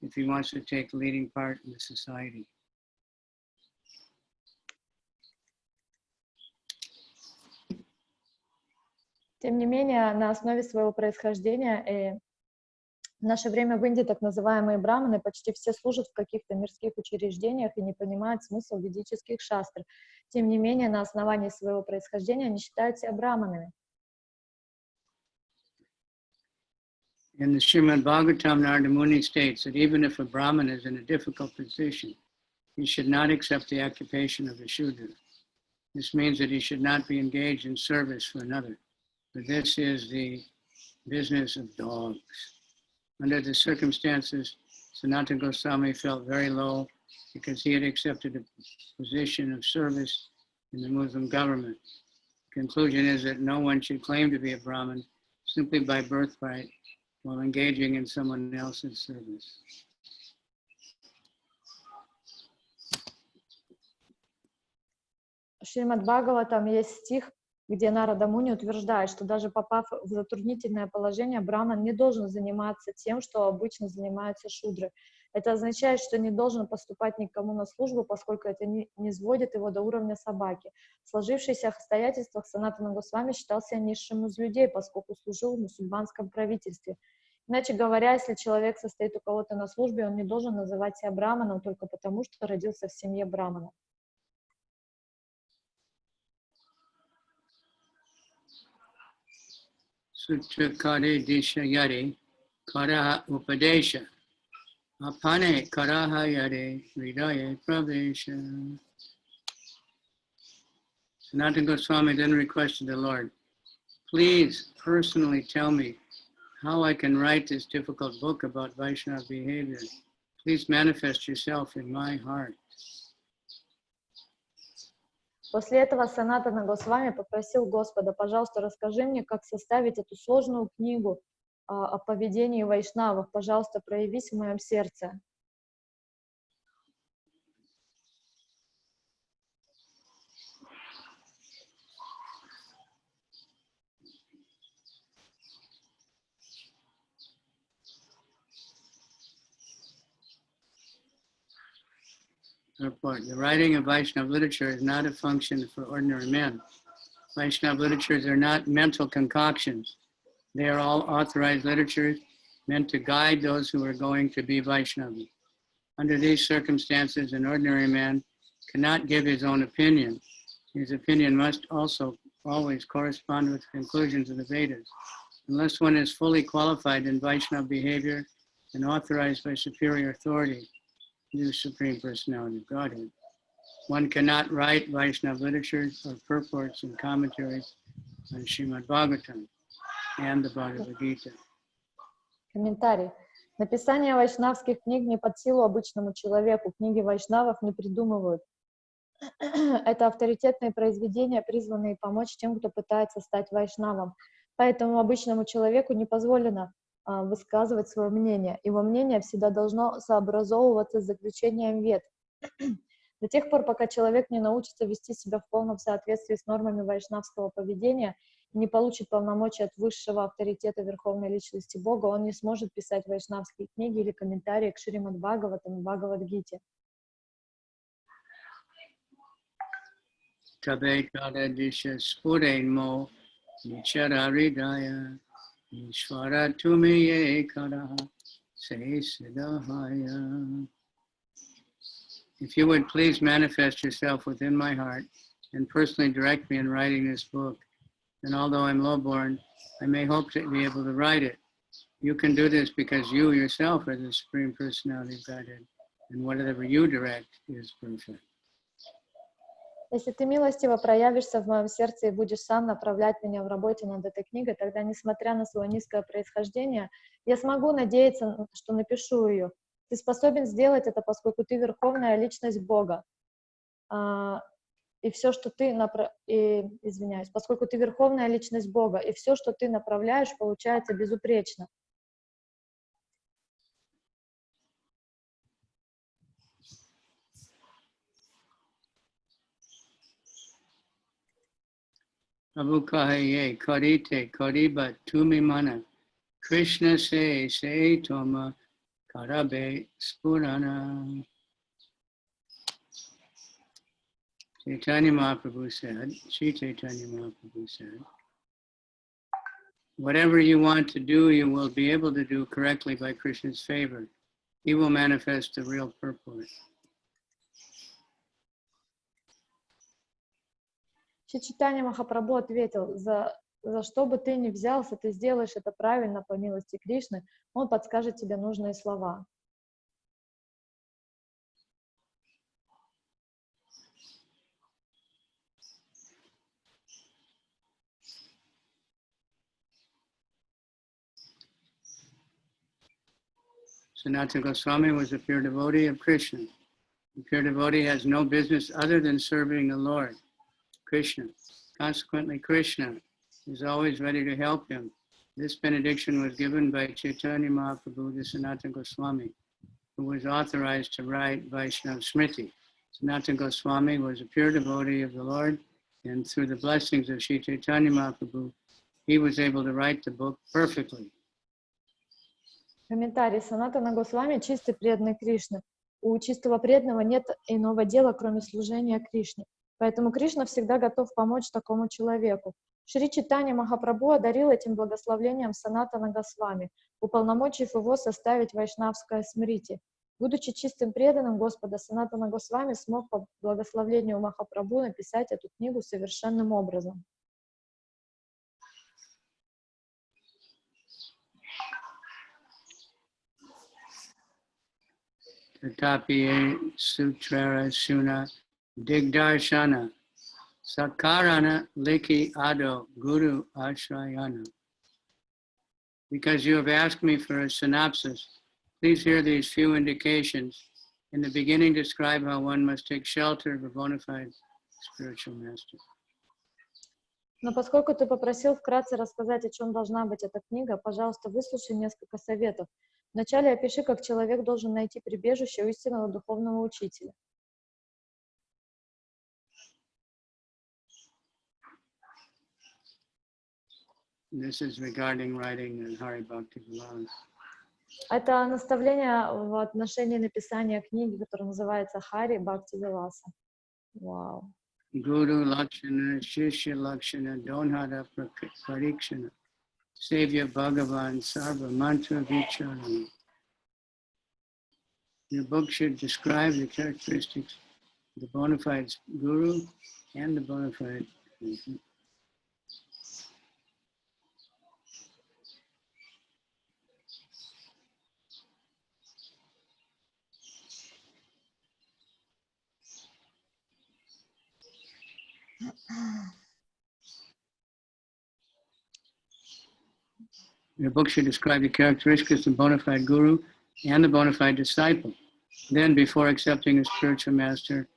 if he wants to take a leading part in the society. Тем не менее, на основе своего происхождения в наше время в Индии так называемые браманы почти все служат в каких-то мирских учреждениях и не понимают смысл ведических шастр. Тем не менее, на основании своего происхождения они считают себя браманами. In the Srimad Bhagavatam, Narada Muni states that even if a Brahmin is in a difficult position, he should not accept the occupation of a Shudra. This means that he should not be engaged in service for another, for this is the business of dogs. Under the circumstances, Sanatana Goswami felt very low because he had accepted a position of service in the Muslim government. The conclusion is that no one should claim to be a Brahmin simply by birthright while engaging in someone else's service. В Шримад Бхагаватам есть стих, где Нарада Муни утверждает, что даже попав в затруднительное положение, браман не должен заниматься тем, что обычно занимаются шудры. Это означает, что не должен поступать никому на службу, поскольку это не сводит его до уровня собаки. В сложившихся обстоятельствах Санатана Госвами считался низшим из людей, поскольку служил в мусульманском правительстве. Иначе говоря, если человек состоит у кого-то на службе, он не должен называть себя браманом только потому, что родился в семье брамана. Sutrakare disha yare karaha upadesha apane karaha yare hridaya pravesha. Sanatana Goswami then requested the Lord, please personally tell me how I can write this difficult book about Vaishnava behavior. Please manifest yourself in my heart. После этого Санатана Госвами попросил Господа, пожалуйста, расскажи мне, как составить эту сложную книгу о поведении вайшнавов. Пожалуйста, проявись в моем сердце. Report. The writing of Vaishnava literature is not a function for ordinary men. Vaishnava literatures are not mental concoctions. They are all authorized literatures meant to guide those who are going to be Vaishnava. Under these circumstances, an ordinary man cannot give his own opinion. His opinion must also always correspond with the conclusions of the Vedas. Unless one is fully qualified in Vaishnava behavior and authorized by superior authority, the Supreme Personality of Godhead, one cannot write Vaishnava literatures or purports and commentaries on Srimad Bhagavatam and the Bhagavad Gita. Комментарий. Написание вайшнавских книг не под силу обычному человеку. Книги вайшнавов не придумывают. Это авторитетные произведения, призванные помочь тем, кто пытается стать вайшнавом. Поэтому обычному человеку не позволено высказывать свое мнение. Его мнение всегда должно сообразовываться с заключением вед. До тех пор, пока человек не научится вести себя в полном соответствии с нормами вайшнавского поведения и не получит полномочий от высшего авторитета Верховной Личности Бога, он не сможет писать вайшнавские книги или комментарии к Шримад Бхагаватам и Бхагавад-гите. Tabe kada disha spuremo nichararidaya Ishvara tumiye kada se siddhaya. If you would please manifest yourself within my heart and personally direct me in writing this book, then although I'm low-born, I may hope to be able to write it. You can do this because you yourself are the Supreme Personality of Godhead, and whatever you direct is perfect. Если ты милостиво проявишься в моем сердце и будешь сам направлять меня в работе над этой книгой, тогда, несмотря на свое низкое происхождение, я смогу надеяться, что напишу ее. Ты способен сделать это, поскольку ты верховная личность Бога. И все, что ты поскольку ты верховная личность Бога, и все, что ты направляешь, получается безупречно. Prabhu kahaye karite kariba tumi mana Krishna se toma karabe spurana. Chaitanya Mahaprabhu said, Sri Chaitanya Mahaprabhu said, whatever you want to do, you will be able to do correctly by Krishna's favor. He will manifest the real purport. Чайтанья Махапрабху ответил, за что бы ты ни взялся, ты сделаешь это правильно по милости Кришны, он подскажет тебе нужные слова. Sanatana Goswami was a pure devotee of Krishna. The pure devotee has no business other than serving the Lord, Krishna. Consequently, Krishna is always ready to help him. This benediction was given by Chaitanya Mahaprabhu to Sanatana Goswami, who was authorized to write Vaishnava Smriti. Sanatana Goswami was a pure devotee of the Lord, and through the blessings of Sri Chaitanya Mahaprabhu, he was able to write the book perfectly. Комментарий. Санатана Госвами чистый преданный Кришны. У чистого преданного нет иного дела, кроме служения Кришне. Поэтому Кришна всегда готов помочь такому человеку. Шри Чайтанья Махапрабху одарил этим благословлением Санатана Госвами, уполномочив его составить вайшнавское смрити. Будучи чистым преданным Господа, Санатана Госвами смог по благословению Махапрабху написать эту книгу совершенным образом. Tatapi sutrara suna digdarshana sakarana liki ado guru ashrayana. Because you have asked me for a synopsis, please hear these few indications. In the beginning, describe how one must take shelter of a bona fide spiritual master. Но поскольку ты попросил вкратце рассказать, о чем должна быть эта книга, пожалуйста, выслушай несколько советов. Вначале опиши, как человек должен найти прибежище у истинного духовного учителя. This is regarding writing the Hari Bhakti Vilas. Это наставление в отношении написания книги, которая называется Хари Бхакти Виласа. Вау. Guru Lakshana, Shishya Lakshana, Donhara Parikshana, Savior Bhagavan, Sarva Mantra Vicharana. Your book should describe the characteristics of the bona fide guru and the bona fide. Your book should describe the characteristics of the bona fide guru and the bona fide disciple. Then, before accepting a spiritual master,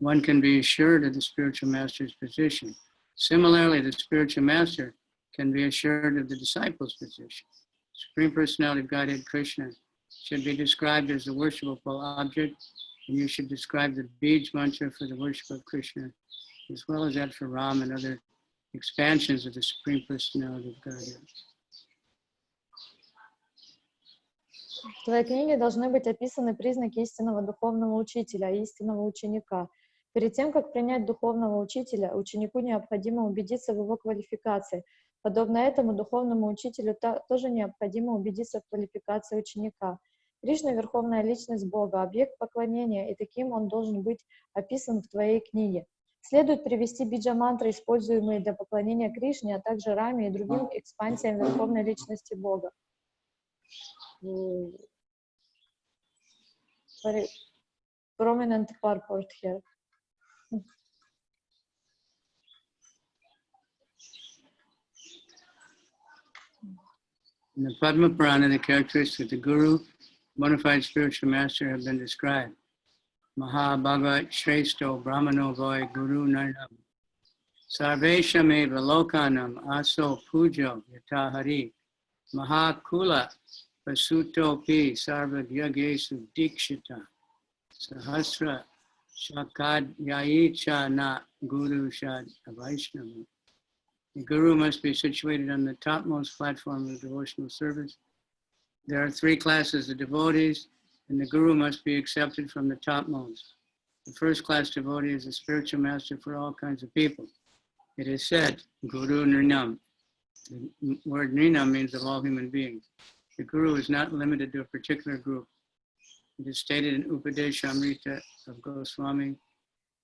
one can be assured of the spiritual master's position. Similarly, the spiritual master can be assured of the disciple's position. Supreme Personality of Godhead Krishna should be described as the worshipable object, and you should describe the Bij mantra for the worship of Krishna, as well as that for Ram and other expansions of the Supreme Personality of Godhead. В твоей книге должны быть описаны признаки истинного духовного учителя и истинного ученика. Перед тем, как принять духовного учителя, ученику необходимо убедиться в его квалификации. Подобно этому, духовному учителю тоже необходимо убедиться в квалификации ученика. Кришна — верховная личность Бога, объект поклонения, и таким он должен быть описан в твоей книге. Следует привести биджа-мантры, используемые для поклонения Кришне, а также Раме и другим экспансиям верховной личности Бога. Very prominent purport here. In the Padma Purana, the characteristics of the Guru, bona fide spiritual master, have been described. Maha Bhagavat Shresto Brahmano Voy Guru Narnam Sarvesham Eva Lokanam Aso Pujo Yatahari Maha Kula Pasuto Pi Sarva Yagyesu Dikshita Sahasra Shakad Yaicha Na Guru Shad Vaishnava. The Guru must be situated on the topmost platform of devotional service. There are three classes of devotees, and the Guru must be accepted from the topmost. The first class devotee is a spiritual master for all kinds of people. It is said, Guru Nirnam. The word Nirnam means of all human beings. The Guru is not limited to a particular group. It is stated in Upadeshamrita of Goswami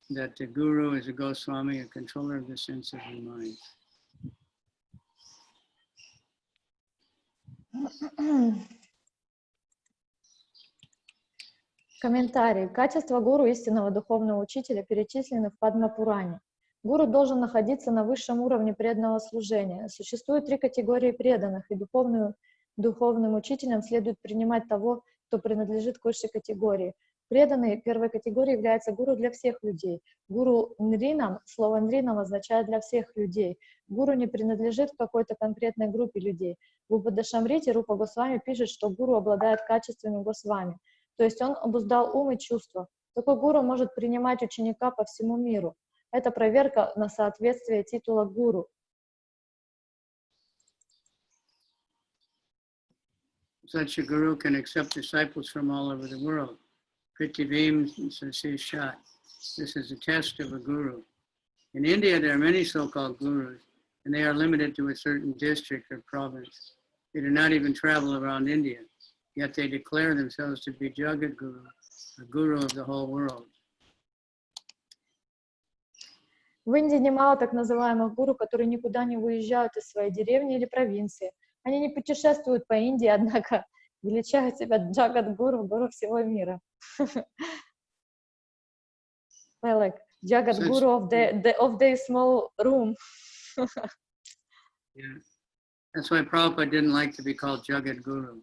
that the Guru is a Goswami, a controller of the senses and mind. Комментарий. Качества гуру, истинного духовного учителя, перечислены в Падма-пуране. Гуру должен находиться на высшем уровне преданного служения. Существует три категории преданных, и духовным учителям следует принимать того, кто принадлежит к высшей категории. Преданный первой категории является гуру для всех людей. Гуру нринам, слово нринам означает для всех людей. Гуру не принадлежит к какой-то конкретной группе людей. В Упадешамрите Рупа Госвами пишет, что гуру обладает качествами Госвами. То есть он обуздал ум и чувства. Такой гуру может принимать ученика по всему миру. Это проверка на соответствие титула гуру. Such a guru can accept disciples from all over the world. Kritivim Sasishat. This is a test of a guru. In India, there are many so-called gurus, and they are limited to a certain district or province. They do not even travel around India, yet they declare themselves to be Jagat Guru, a guru of the whole world. В Индии немало так называемых гуру, которые никуда не выезжают из своей деревни или провинции. Они не путешествуют по Индии, однако величают себя Джагат-гуру, гуру всего мира. Well, like Jagat-guru of the small room. Yeah. That's why Prabhupada didn't like to be called Jagat Guru.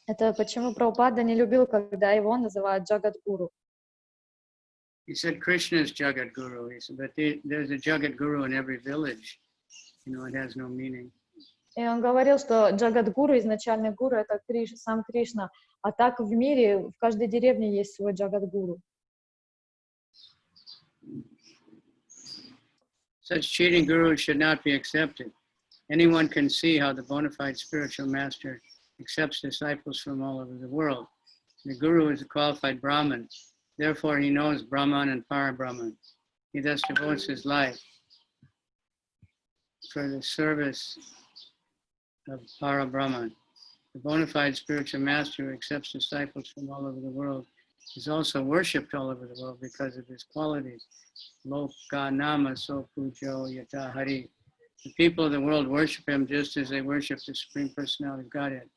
Это почему Прабхупада не любил, когда его называют Джагат-гуру. He said Krishna is Jagat Guru. He said, but there's a Jagat Guru in every village. You know, it has no meaning. И он говорил, что Джагат-гуру, изначальный гуру, это сам Кришна. А так в мире, в каждой деревне есть свой Джагат-гуру. Such cheating gurus should not be accepted. Anyone can see how the bona fide spiritual master accepts disciples from all over the world. The guru is a qualified Brahmin. Therefore, he knows Brahman and Para-Brahman. He thus devotes his life for the service of Para-Brahman. The bona fide spiritual master who accepts disciples from all over the world is also worshipped all over the world because of his qualities. Loka nama so pujo yata hari. The people of the world worship him just as they worship the Supreme Personality of Godhead.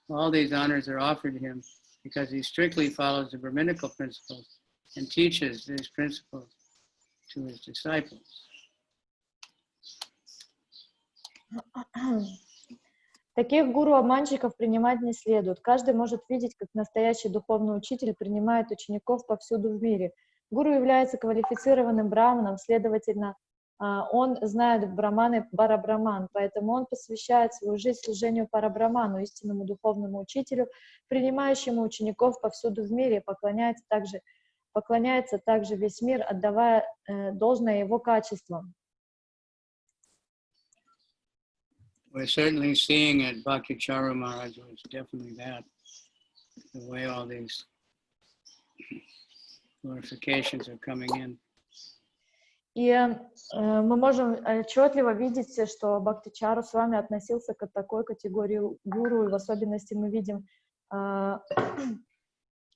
All these honors are offered to him because he strictly follows the Brahminical principles and teaches these principles to his disciples. Таких гуру-обманщиков принимать не следует. Каждый может видеть, как настоящий духовный учитель принимает учеников повсюду в мире. Гуру является квалифицированным браманом, следовательно, он знает браманы парабраман, поэтому он посвящает свою жизнь служению парабраману, истинному духовному учителю, принимающему учеников повсюду в мире, поклоняется также весь мир, отдавая должное его качествам. We're certainly seeing at Bhakti-charu Maharaj was definitely that, the way all these glorifications are coming in. И мы можем отчетливо видеть, что Бхакти-чару Свами относился к такой категории гуру, и в особенности мы видим,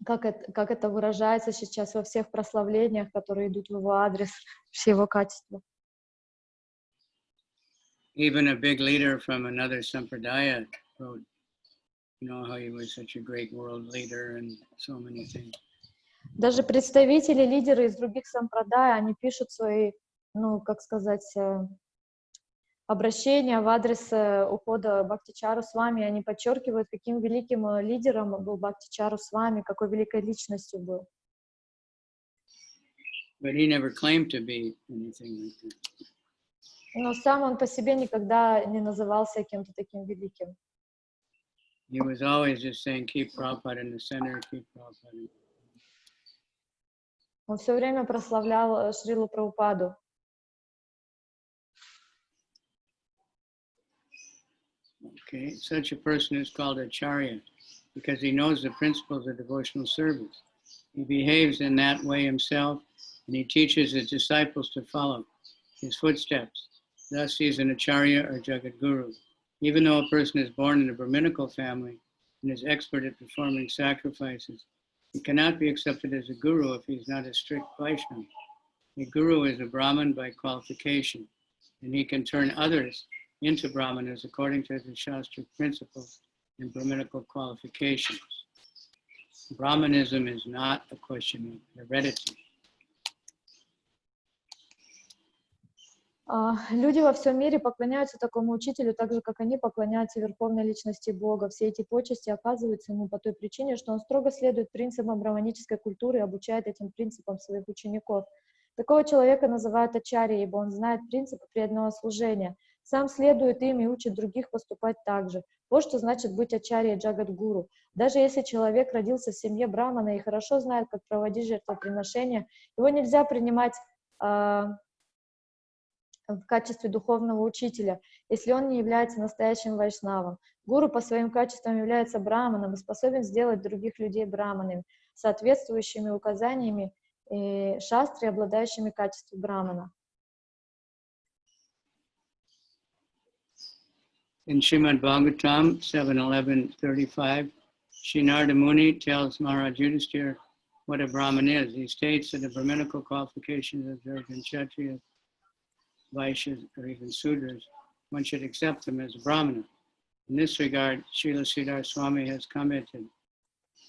как это выражается сейчас во всех прославлениях, которые идут в его адрес, все его качества. Even a big leader from another sampradaya wrote, you know, how he was such a great world leader and so many things. Даже представители, лидеры из других сампрадай, они пишут свои, как сказать, обращения в адрес ухода Бхакти-чару Свами, они подчеркивают, каким великим лидером был Бхакти-чару Свами, какой великой личностью был. But he never claimed to be anything like that. Но сам он по себе никогда не назывался кем-то таким великим. He was always just saying, keep Prabhupada in the center, keep Prabhupada. Он все время прославлял Шрилу Прабхупаду. Okay, such a person is called Acharya because he knows the principles of devotional service. He behaves in that way himself, and he teaches his disciples to follow his footsteps. Thus, he is an Acharya or Jagat Guru. Even though a person is born in a Brahminical family and is expert at performing sacrifices, he cannot be accepted as a guru if he is not a strict Vaishnava. A guru is a Brahmin by qualification, and he can turn others into Brahmanas according to the Shastric principles and Brahminical qualifications. Brahmanism is not a question of heredity. Люди во всем мире поклоняются такому учителю, так же, как они поклоняются верховной личности Бога. Все эти почести оказываются ему по той причине, что он строго следует принципам браманической культуры и обучает этим принципам своих учеников. Такого человека называют ачарьей, ибо он знает принципы преданного служения, сам следует им и учит других поступать так же. Вот что значит быть ачарьей джагат-гуру. Даже если человек родился в семье брамана и хорошо знает, как проводить жертвоприношения, его нельзя принимать в качестве духовного учителя, если он не является настоящим вайшнавом. Гуру по своим качествам является браманом и способен сделать других людей браманами, соответствующими указаниями и шастры, обладающими качеством брамана. In Srimad Bhagavatam 7.11.35, Srinarada Muni tells Maharaj Yudhisthira what a Brahman is. He states that the Brahminical qualifications observed in Kshatriyas, Vaishyas, or even Sudras, one should accept them as a Brahmana. In this regard, Srila Sridhar Swami has commented,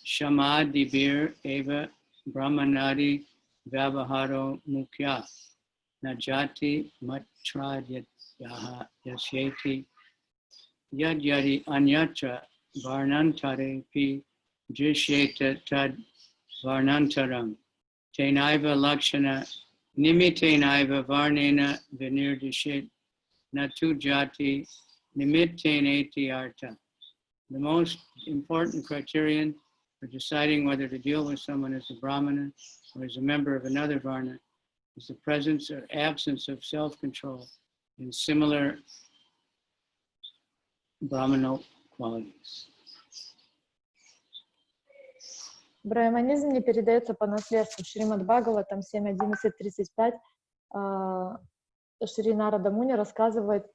Shamadibir eva Brahmanadi Vyavaharo Mukhya Najati Matradyaha Yasyeti Yad Yadi Anyatra Varnantare Pi Drishyeta Tad Varnantaram Tenaiva Lakshana Nimitenaiva Varnena Vinirdishet Natu Jati Nimitteneti Arta. The most important criterion for deciding whether to deal with someone as a Brahmana or as a member of another Varna is the presence or absence of self-control in similar Brahmanal qualities. Брахманизм не передается по наследству. Шримад Бхагаватам 7.11.35 Шринарада Муни рассказывает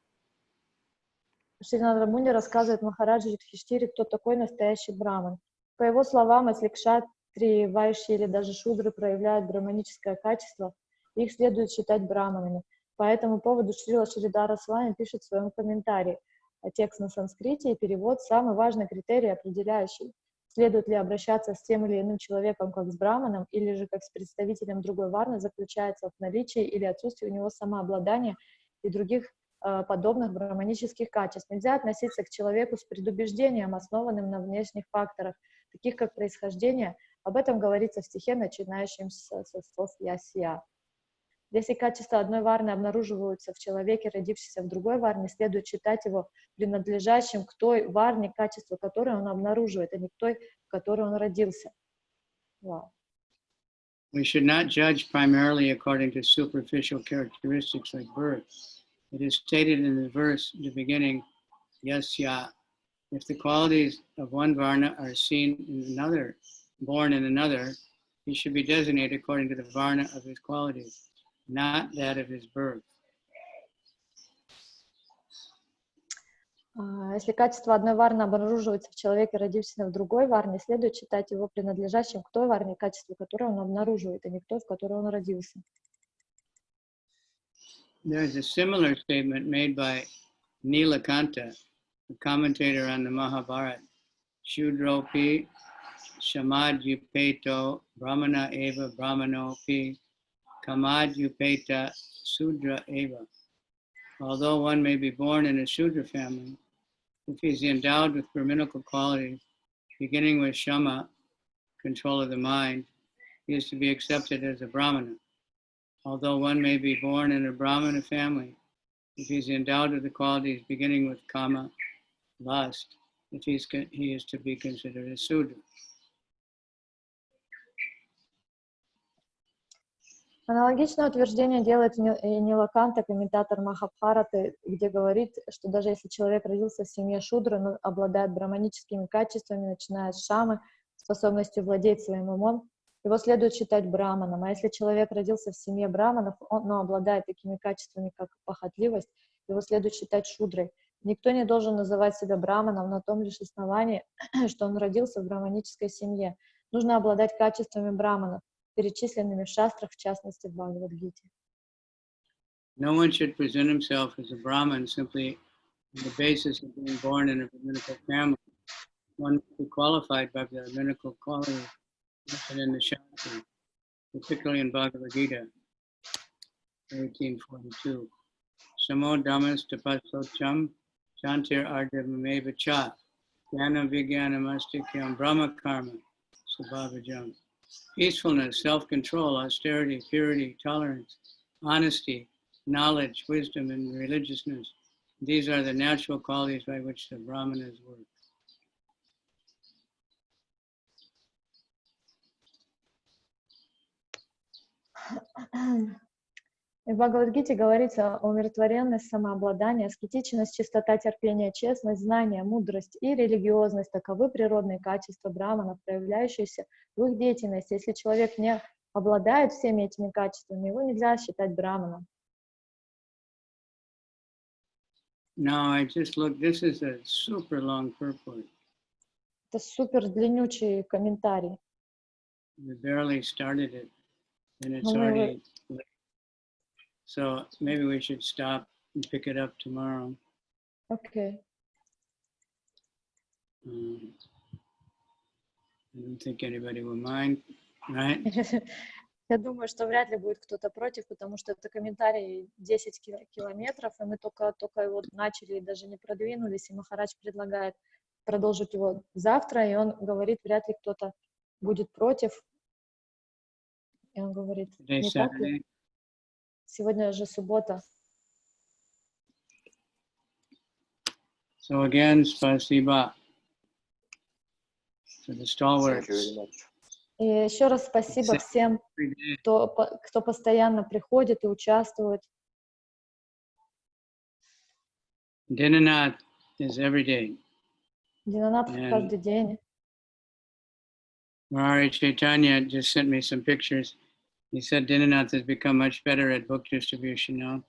Махараджи Юдхиштире, кто такой настоящий браман. По его словам, если кшатри, вайши или даже шудры проявляют браманическое качество, их следует считать браманами. По этому поводу Шрила Шридхара Свами пишет в своем комментарии. Текст на санскрите и перевод — самый важный критерий, определяющий, следует ли обращаться с тем или иным человеком как с браманом или же как с представителем другой варны, заключается в наличии или отсутствии у него самообладания и других подобных браманических качеств. Нельзя относиться к человеку с предубеждением, основанным на внешних факторах, таких как происхождение. Об этом говорится в стихе, начинающемся со слов «я-сия». Если качества одной варны обнаруживаются в человеке, родившемся в другой варне, следует считать его принадлежащим к той варне, качество которой он обнаруживает, а не к той, в которой он родился. Wow. We should not judge primarily according to superficial characteristics like birth. It is stated in the verse, the beginning, yasya. If the qualities of one varna are seen in another, born in another, he should be designated according to the varna of his qualities, not that of his birth. Если качество одной варны обнаруживается в человеке, родившемся в другой варне, следует считать его принадлежащим к той варне, качество которой он обнаруживает, а не к той, в которой он родился. There is a similar statement made by Nilakanta, a commentator on the Mahabharata. Shudropi Shamadhyupeto Brahmana eva Brahmanopi Kamadhyupeta Sudra eva. Although one may be born in a Shudra family, if he is endowed with Brahminical qualities, beginning with Shama, control of the mind, he is to be accepted as a Brahmana. Although one may be born in a Brahmana family, if he is endowed with the qualities beginning with Kama, lust, he is to be considered a Sudra. Аналогичное утверждение делает и Нилаканта, комментатор Махабхараты, где говорит, что даже если человек родился в семье шудра, но обладает браманическими качествами, начиная с шамы, способностью владеть своим умом, его следует считать браманом. А если человек родился в семье браманов, но обладает такими качествами, как похотливость, его следует считать шудрой. Никто не должен называть себя браманом на том лишь основании, что он родился в браманической семье. Нужно обладать качествами браманов, перечисленными в шастрах, в частности в Бхагавад-гите. No one should present himself as a Brahman simply on the basis of being born in a Brahminical family. One must be qualified by the Brahminical qualities mentioned in the Shastras, particularly in Bhagavad Gita, 1842. Samo Dhammas Tapasocham Chantir Ardhamameva Cha Jnana Vijnanamastikam Brahma Karma Sabhavajam. Peacefulness, self-control, austerity, purity, tolerance, honesty, knowledge, wisdom, and religiousness. These are the natural qualities by which the Brahmanas work. В Бхагавад-гите говорится о умиротворенность, самообладание, аскетичность, чистота, терпение, честность, знание, мудрость и религиозность. Таковы природные качества браманов, проявляющиеся в их деятельности. Если человек не обладает всеми этими качествами, его нельзя считать браманом. Now I just look, this is a super long purport. Это супер длиннючий комментарий. We barely started it, and it's Но мы already late. So maybe we should stop and pick it up tomorrow. Окей. I don't think anybody will mind, right? Я думаю, что вряд ли будет кто-то против, потому что это комментарий 10 километров, и мы только его начали и даже не продвинулись, и Махарадж предлагает продолжить его завтра, и он говорит, вряд ли кто-то будет против. И он говорит, не так ли? Сегодня же суббота. So again, spasiba for the stalwarts. И еще раз спасибо всем, кто постоянно приходит и участвует. Dinanath is every day. Динанат каждый день. Mahari Chaitanya just sent me some pictures. He said Dinanath has become much better at book distribution now.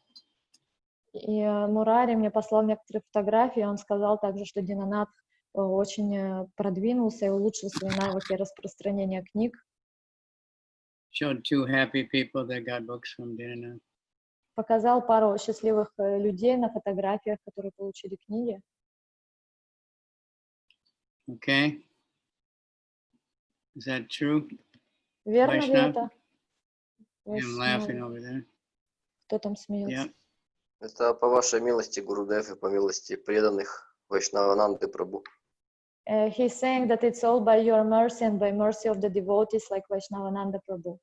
И Мурари мне послал некоторые фотографии, он сказал также, что Динанат очень продвинулся и улучшил свои навыки распространения книг. Showed two happy people that got books from Dinanath. Показал пару счастливых людей на фотографиях, которые получили книги. Okay. Is that true? Верно ли это? I'm laughing over there. Кто там смеется? Yeah. Это по вашей милости, Гурудев, и по милости преданных Вайшнавананды Прабhu. He's saying that it's all by your mercy and by mercy of the devotees like Vaishnavananda Prabhu.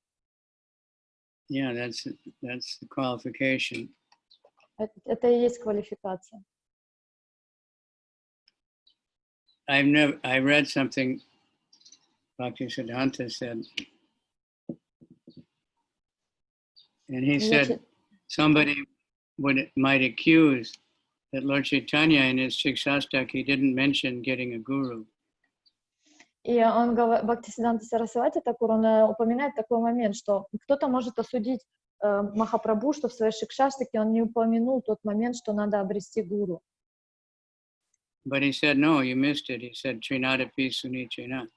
Yeah, that's the qualification. Это и есть квалификация. I read something Bhaktisiddhanta said, and he said somebody might accuse that Lord Chaitanya in his Shikshastak, he didn't mention getting a guru. И он говорит, Бхактисиддханта Сарасвати Такур, он упоминает такой момент, что кто-то может осудить Махапрабху, что в своей Шикшаштаке он не упомянул тот момент, что надо обрести гуру. But he said, no, you missed it. He said, Trinadapi Sunichena,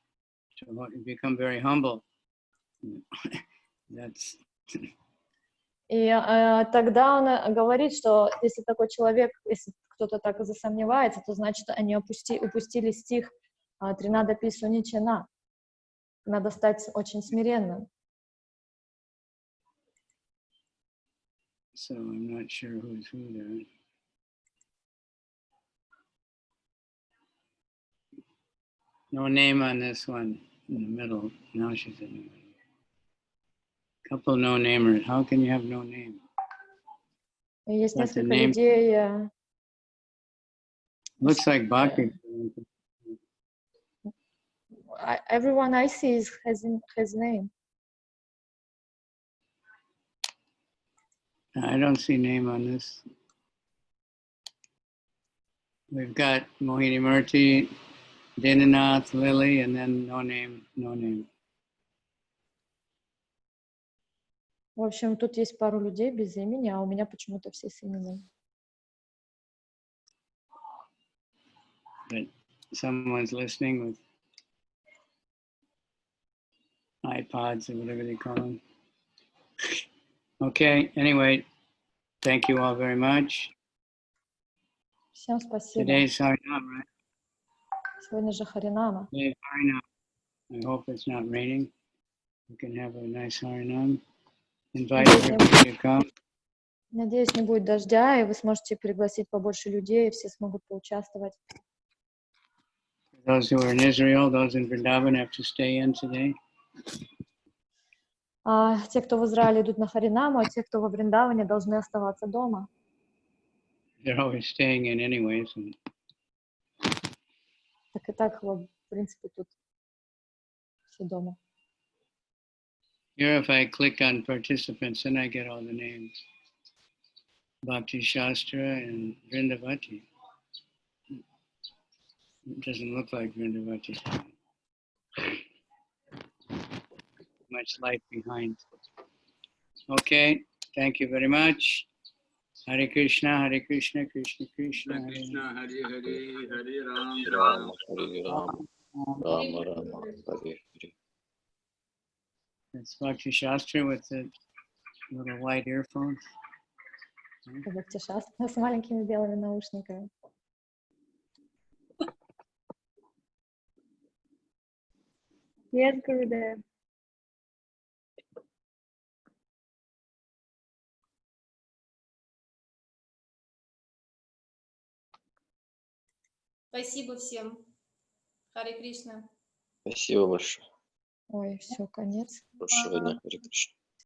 to become very humble. That's... И тогда он говорит, что если такой человек, если кто-то так засомневается, то значит они упустили стих Тринадапи Суничена. Надо стать очень смиренным. So I'm not sure who's who there. No name on this one in the middle. Now she's in the middle. Couple no-namers. How can you have no name? Есть несколько людей. Looks like Bhakti. Everyone I see has name. I don't see name on this. We've got Mohini Murti, Dinanath, Lily, and then no name, no name. В общем, тут есть пару людей без имени, а у меня почему-то все с именем. But someone's listening with iPods or whatever they call them. Okay, anyway, thank you all very much. Всем спасибо. Today's Harinam, right? Сегодня же Харинама. Today's Harinam. I hope it's not raining. We can have a nice Harinam. Invite everybody to come. Надеюсь, не будет дождя, и вы сможете пригласить побольше людей, и все смогут поучаствовать. Those who are in Israel, those in Vrindavan have to stay in today. Те, кто в Израиле, идут на Харинаму, а те, кто во Вриндаване, должны оставаться дома. They're always staying in anyways. And... Так и так, в принципе, тут все дома. Here, if I click on participants, then I get all the names. Bhakti Shastra and Vrindavati. It doesn't look like Vrindavati. Much light behind. Okay, thank you very much. Hare Krishna, Krishna Krishna, Hare Krishna, Hare Hare, Hare Ram, Ram, Hare Ram, Rama Rama, Hare Hare. That's Bhakti Shastra with the little white earphones. Бхакти Шастра с маленькими белыми наушниками. Yes, Gurudev. Спасибо всем. Харе Кришна. Спасибо большое. Ой, все, конец. Хорошего дня, Харе Кришна.